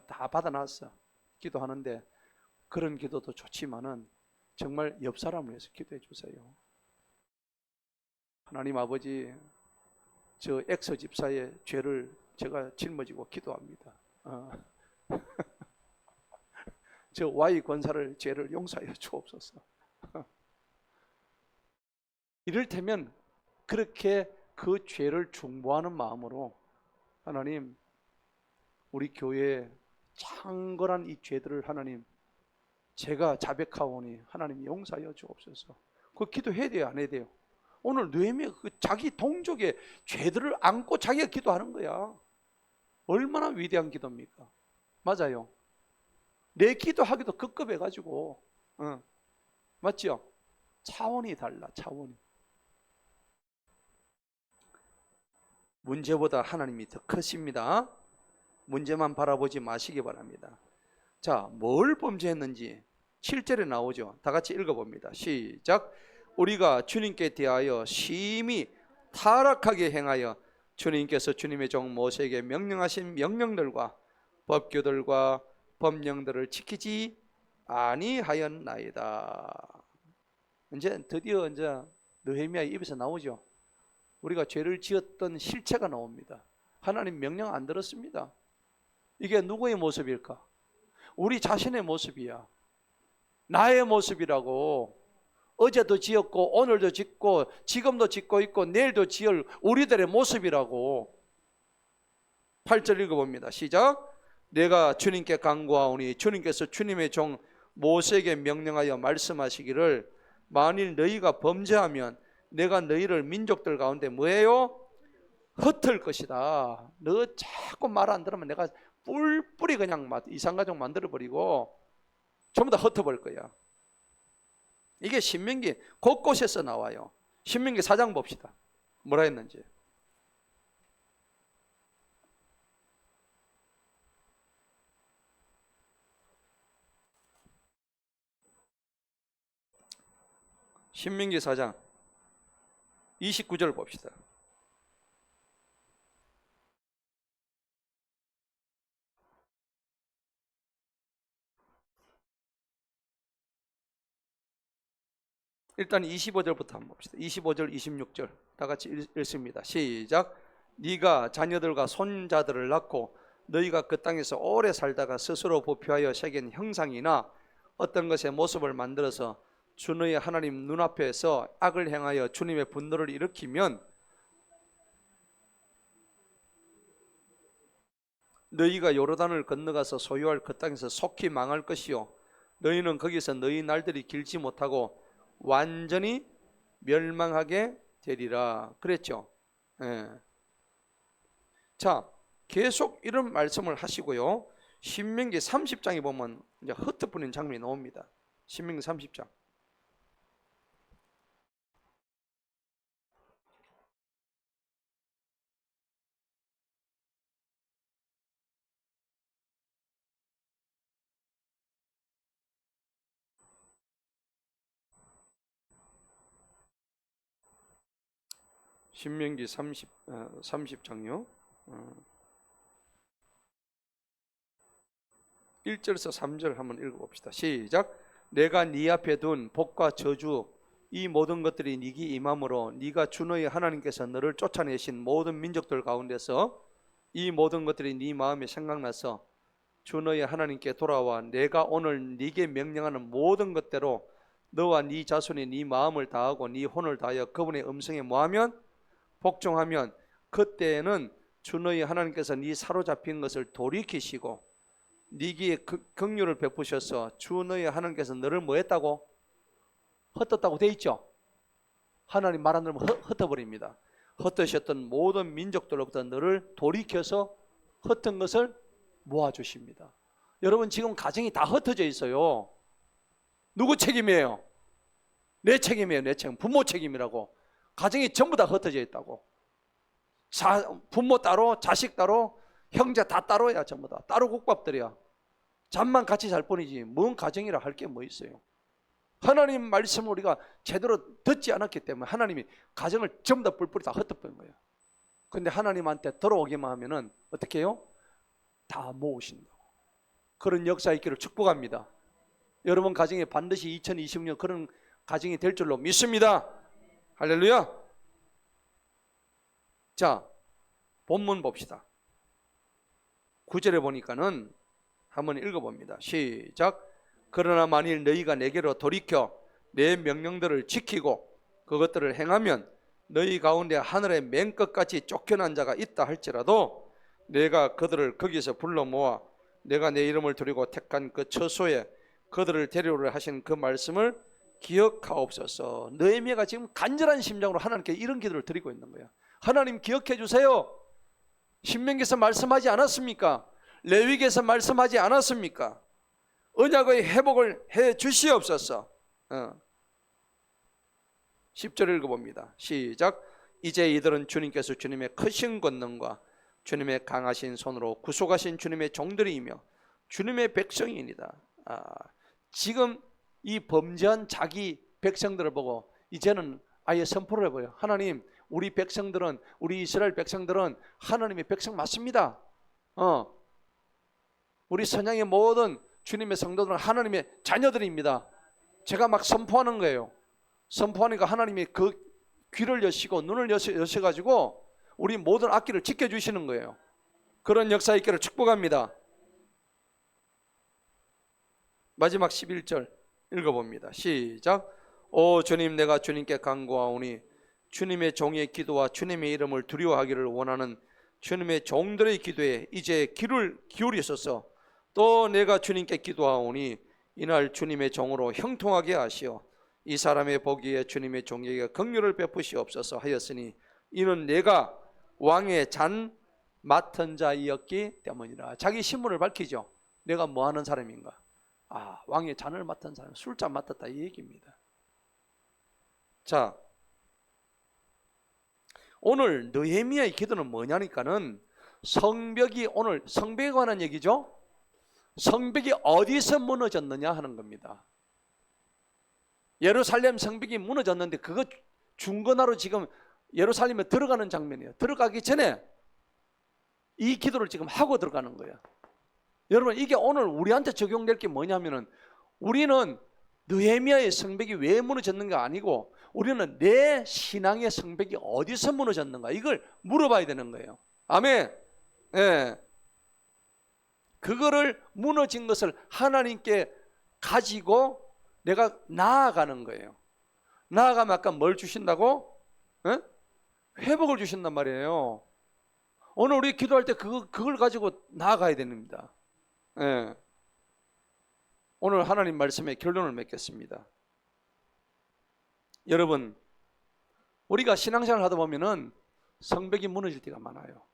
다 받아놨어. 기도하는데 그런 기도도 좋지만은 정말 옆 사람을 위해서 기도해 주세요. 하나님 아버지, 저 엑소 집사의 죄를 제가 짊어지고 기도합니다. 저 Y 권사를 죄를 용서하여 주옵소서. 이를테면 그렇게 그 죄를 중보하는 마음으로 하나님, 우리 교회에 창궐한 이 죄들을 하나님, 제가 자백하오니 하나님 용서하여 주옵소서. 그 기도해야 돼요, 안 해야 돼요? 오늘 느헤미야 그 자기 동족의 죄들을 안고 자기가 기도하는 거야. 얼마나 위대한 기도입니까? 맞아요. 내 기도하기도 급급해가지고, 맞죠? 차원이 달라, 차원이. 문제보다 하나님이 더 크십니다. 문제만 바라보지 마시기 바랍니다. 자, 뭘 범죄했는지 7절에 나오죠. 다 같이 읽어봅니다. 시작. 우리가 주님께 대하여 심히 타락하게 행하여 주님께서 주님의 종 모세에게 명령하신 명령들과 법규들과 법령들을 지키지 아니하였나이다. 이제 드디어 이제 느헤미야 입에서 나오죠. 우리가 죄를 지었던 실체가 나옵니다. 하나님 명령 안 들었습니다. 이게 누구의 모습일까? 우리 자신의 모습이야. 나의 모습이라고. 어제도 지었고 오늘도 짓고 지금도 짓고 있고 내일도 지을 우리들의 모습이라고. 8절 읽어봅니다. 시작. 내가 주님께 간구하오니 주님께서 주님의 종 모세에게 명령하여 말씀하시기를 만일 너희가 범죄하면 내가 너희를 민족들 가운데 뭐예요? 흩을 것이다. 너 자꾸 말 안 들으면 내가 뿔뿔이 그냥 이산가족 만들어버리고 전부 다 흩어버릴 거야. 이게 신명기 곳곳에서 나와요. 신명기 4장 봅시다. 뭐라 했는지. 신명기 4장 29절 봅시다. 일단 25절부터 한번 봅시다. 25절, 26절 다 같이 읽습니다. 시작. 네가 자녀들과 손자들을 낳고 너희가 그 땅에서 오래 살다가 스스로 부표하여 새긴 형상이나 어떤 것의 모습을 만들어서 주 너희 하나님 눈앞에서 악을 행하여 주님의 분노를 일으키면 너희가 요르단을 건너가서 소유할 그 땅에서 속히 망할 것이요 너희는 거기서 너희 날들이 길지 못하고 완전히 멸망하게 되리라 그랬죠. 예. 자, 계속 이런 말씀을 하시고요. 신명기 30장에 보면 이제 흩어버리는 장면이 나옵니다. 신명기 30장. 신명기 30장요. 1절에서 3절 한번 읽어봅시다. 시작. 내가 네 앞에 둔 복과 저주 이 모든 것들이 네게 임함으로 네가 주 너희 하나님께서 너를 쫓아내신 모든 민족들 가운데서 이 모든 것들이 네 마음에 생각나서 주 너희 하나님께 돌아와 내가 오늘 네게 명령하는 모든 것대로 너와 네 자손이 네 마음을 다하고 네 혼을 다하여 그분의 음성에 뭐하면 복종하면 그때에는 주 너희 하나님께서 네 사로잡힌 것을 돌이키시고 네게 긍휼을 베푸셔서 주 너희 하나님께서 너를 뭐 했다고? 흩었다고 돼 있죠. 하나님 말 안 들으면 흩어버립니다. 흩으셨던 모든 민족들로부터 너를 돌이켜서 흩은 것을 모아주십니다. 여러분 지금 가정이 다 흩어져 있어요. 누구 책임이에요? 내 책임이에요. 내 책임. 부모 책임이라고. 가정이 전부 다 흩어져 있다고. 부모 따로 자식 따로 형제 다 따로야. 전부 다 따로 국밥들이야. 잠만 같이 잘 뿐이지 뭔 가정이라 할 게 뭐 있어요. 하나님 말씀을 우리가 제대로 듣지 않았기 때문에 하나님이 가정을 전부 다 뿔뿔이 다 흩어버린 거예요. 근데 하나님한테 들어오기만 하면은 어떻게 해요? 다 모으신다고. 그런 역사 있기를 축복합니다. 여러분 가정에 반드시 2020년 그런 가정이 될 줄로 믿습니다. 할렐루야. 자, 본문 봅시다. 9절에 보니까는 한번 읽어봅니다. 시작. 그러나 만일 너희가 내게로 돌이켜 내 명령들을 지키고 그것들을 행하면 너희 가운데 하늘의 맨 끝까지 쫓겨난 자가 있다 할지라도 내가 그들을 거기서 불러 모아 내가 내 이름을 두리고 택한 그 처소에 그들을 데려오려 하신 그 말씀을 기억하옵소서. 느헤미야가 지금 간절한 심정으로 하나님께 이런 기도를 드리고 있는 거예요. 하나님 기억해 주세요. 신명기에서 말씀하지 않았습니까? 레위기에서 말씀하지 않았습니까? 언약의 회복을 해 주시옵소서. 10절 읽어봅니다. 시작. 이제 이들은 주님께서 주님의 크신 권능과 주님의 강하신 손으로 구속하신 주님의 종들이며 주님의 백성이니이다. 지금 이 범죄한 자기 백성들을 보고 이제는 아예 선포를 해버려요. 하나님, 우리 백성들은, 우리 이스라엘 백성들은 하나님의 백성 맞습니다. 우리 선양의 모든 주님의 성도들은 하나님의 자녀들입니다. 제가 막 선포하는 거예요. 선포하니까 하나님이 그 귀를 여시고 눈을 여셔가지고 우리 모든 악기를 지켜주시는 거예요. 그런 역사 있기를 축복합니다. 마지막 11절 읽어봅니다. 시작. 오 주님, 내가 주님께 간구하오니 주님의 종의 기도와 주님의 이름을 두려워하기를 원하는 주님의 종들의 기도에 이제 귀를 기울이소서. 또 내가 주님께 기도하오니 이날 주님의 종으로 형통하게 하시어 이 사람의 보기에 주님의 종에게 긍휼을 베푸시옵소서 하였으니 이는 내가 왕의 잔 맡은 자이었기 때문이라. 자기 신분을 밝히죠. 내가 뭐 하는 사람인가? 왕의 잔을 맡은 사람, 술잔 맡았다 이 얘기입니다. 자, 오늘 느헤미야의 기도는 뭐냐니까는 성벽이, 오늘 성벽에 관한 얘기죠. 성벽이 어디서 무너졌느냐 하는 겁니다. 예루살렘 성벽이 무너졌는데 그거 중건하러 지금 예루살렘에 들어가는 장면이에요. 들어가기 전에 이 기도를 지금 하고 들어가는 거예요. 여러분, 이게 오늘 우리한테 적용될 게 뭐냐면은 우리는 느헤미야의 성벽이 왜 무너졌는가 아니고 우리는 내 신앙의 성벽이 어디서 무너졌는가 이걸 물어봐야 되는 거예요. 아멘. 예. 그거를 무너진 것을 하나님께 가지고 내가 나아가는 거예요. 나아가면 아까 뭘 주신다고? 예? 회복을 주신단 말이에요. 오늘 우리 기도할 때 그걸 가지고 나아가야 됩니다. 예. 오늘 하나님 말씀의 결론을 맺겠습니다. 여러분, 우리가 신앙생활을 하다 보면은 성벽이 무너질 때가 많아요.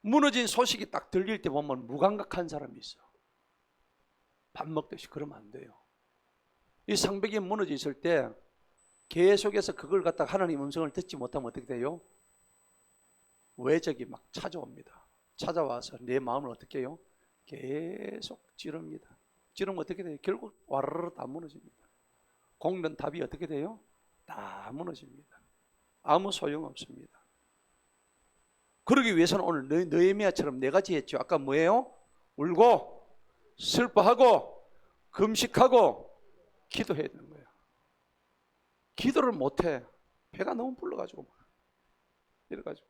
무너진 소식이 딱 들릴 때 보면 무감각한 사람이 있어. 밥 먹듯이. 그러면 안 돼요. 이 성벽이 무너져 있을 때 계속해서 그걸 갖다가 하나님 음성을 듣지 못하면 어떻게 돼요? 외적이 막 찾아옵니다. 찾아와서 내 마음을 어떻게 해요? 계속 찌릅니다. 찌르면 어떻게 돼요? 결국 와르르 다 무너집니다. 공든 답이 어떻게 돼요? 다 무너집니다. 아무 소용없습니다. 그러기 위해서는 오늘 느헤미야처럼 네 가지 했죠. 아까 뭐예요? 울고 슬퍼하고 금식하고 기도해야 되는 거예요. 기도를 못해. 배가 너무 불러가지고 이래가지고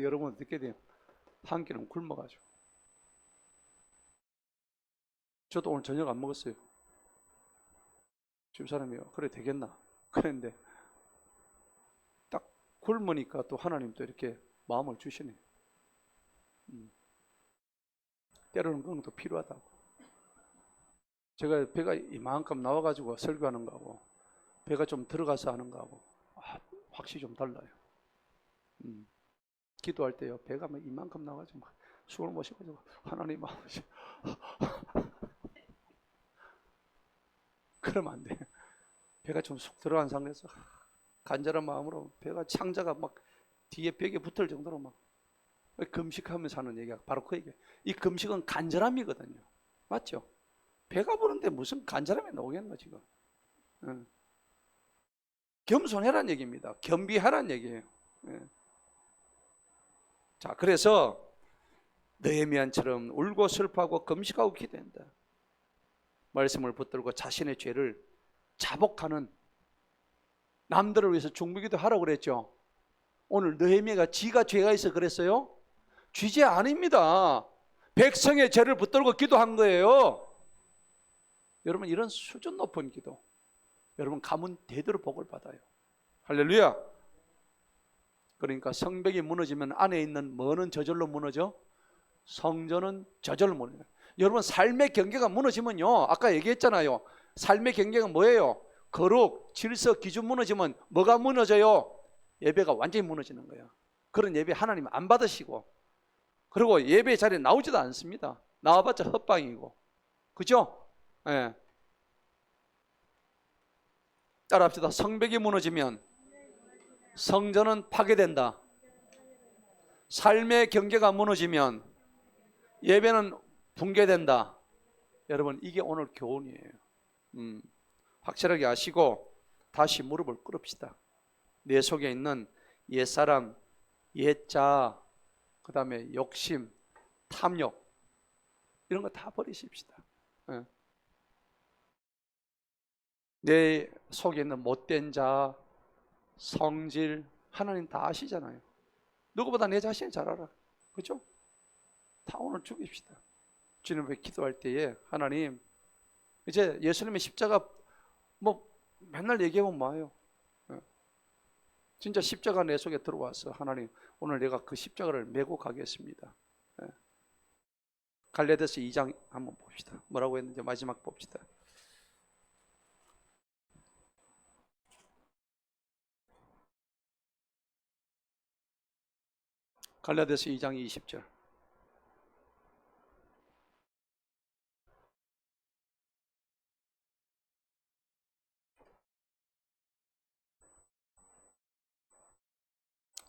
여러분 어떻게 돼요? 한 끼는 굶어가지고. 저도 오늘 저녁 안 먹었어요. 집사람이요. 그래 되겠나? 그랬는데 딱 굶으니까 또 하나님 또 이렇게 마음을 주시네. 때로는 그런 것도 필요하다고. 제가 배가 이만큼 나와가지고 설교하는 거하고 배가 좀 들어가서 하는 거하고 확실히 좀 달라요. 기도할 때요, 배가 막 이만큼 나와가지고 막 숨을 못 쉬어가지고 하나님 아버지 그러면 안 돼. 배가 좀 쑥 들어간 상태에서 간절한 마음으로 배가 창자가 막 뒤에 벽에 붙을 정도로 막 금식하면서 하는 얘기가 바로 그 얘기예요. 이 금식은 간절함이거든요. 맞죠? 배가 부른데 무슨 간절함이 나오겠나 지금. 예. 겸손해란 얘기입니다. 겸비하란 얘기예요. 예. 자, 그래서 느헤미야처럼 울고 슬퍼하고 금식하고 기도한다. 말씀을 붙들고 자신의 죄를 자복하는, 남들을 위해서 중보기도 하라고 그랬죠. 오늘 느헤미야가 지가 죄가 있어 그랬어요? 죄 아닙니다. 백성의 죄를 붙들고 기도한 거예요. 여러분, 이런 수준 높은 기도, 여러분 가문 대대로 복을 받아요. 할렐루야. 그러니까 성벽이 무너지면 안에 있는 뭐는 저절로 무너져? 성전은 저절로 무너져요. 여러분, 삶의 경계가 무너지면요, 아까 얘기했잖아요. 삶의 경계가 뭐예요? 거룩, 질서, 기준 무너지면 뭐가 무너져요? 예배가 완전히 무너지는 거예요. 그런 예배 하나님 안 받으시고, 그리고 예배 자리에 나오지도 않습니다. 나와봤자 헛방이고. 그죠? 예. 따라합시다. 성벽이 무너지면 성전은 파괴된다. 삶의 경계가 무너지면 예배는 붕괴된다. 여러분, 이게 오늘 교훈이에요. 확실하게 아시고 다시 무릎을 꿇읍시다. 내 속에 있는 옛사람, 옛자, 그 다음에 욕심, 탐욕, 이런 거 다 버리십시다. 내 속에 있는 못된 자, 성질, 하나님 다 아시잖아요. 누구보다 내 자신을 잘 알아. 그죠? 다 오늘 죽입시다. 주님 앞에 기도할 때에 하나님, 이제 예수님의 십자가 뭐 맨날 얘기해보면 뭐예요? 진짜 십자가 내 속에 들어와서 하나님, 오늘 내가 그 십자가를 메고 가겠습니다. 갈라디아서 2장 한번 봅시다. 뭐라고 했는지 마지막 봅시다. 갈라디아서 2장 20절.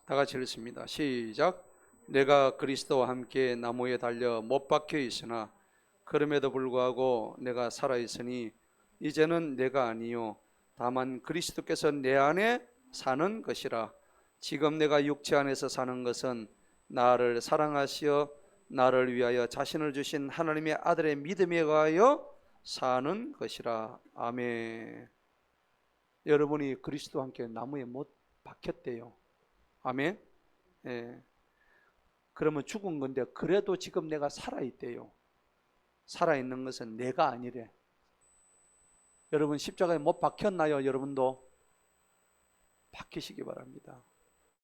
다 같이 읽습니다. 시작. 내가 그리스도와 함께 나무에 달려 못 박혀 있으나 그럼에도 불구하고 내가 살아 있으니 이제는 내가 아니요 다만 그리스도께서 내 안에 사는 것이라. 지금 내가 육체 안에서 사는 것은 나를 사랑하시어 나를 위하여 자신을 주신 하나님의 아들의 믿음에 의하여 사는 것이라. 아멘. 여러분이 그리스도와 함께 나무에 못 박혔대요. 아멘. 예. 그러면 죽은 건데 그래도 지금 내가 살아있대요. 살아있는 것은 내가 아니래. 여러분, 십자가에 못 박혔나요? 여러분도 박히시기 바랍니다.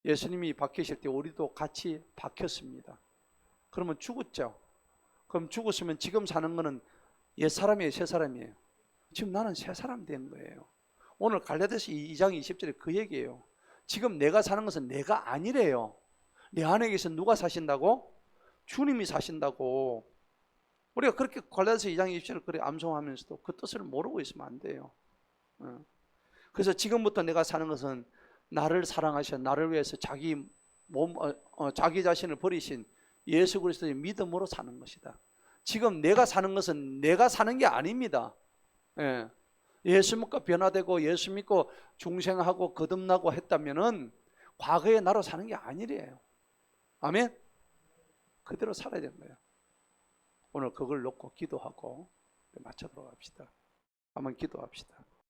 예수님이 박히실 때 우리도 같이 박혔습니다. 그러면 죽었죠. 그럼 죽었으면 지금 사는 거는 옛사람이에요, 새사람이에요? 지금 나는 새사람 된 거예요. 오늘 갈라디아서 2장 20절에 그 얘기예요. 지금 내가 사는 것은 내가 아니래요. 내 안에 계신 누가 사신다고? 주님이 사신다고. 우리가 그렇게 갈라디아서 2장 20절을 그렇게 암송하면서도 그 뜻을 모르고 있으면 안 돼요. 그래서 지금부터 내가 사는 것은 나를 사랑하셔 나를 위해서 자기 몸, 자기 자신을 버리신 예수 그리스도의 믿음으로 사는 것이다. 지금 내가 사는 것은 내가 사는 게 아닙니다. 예. 예수 믿고 변화되고 예수 믿고 중생하고 거듭나고 했다면은 과거의 나로 사는 게 아니래요. 아멘. 그대로 살아야 되는 거예요. 오늘 그걸 놓고 기도하고 맞춰 들어갑시다. 한번 기도합시다.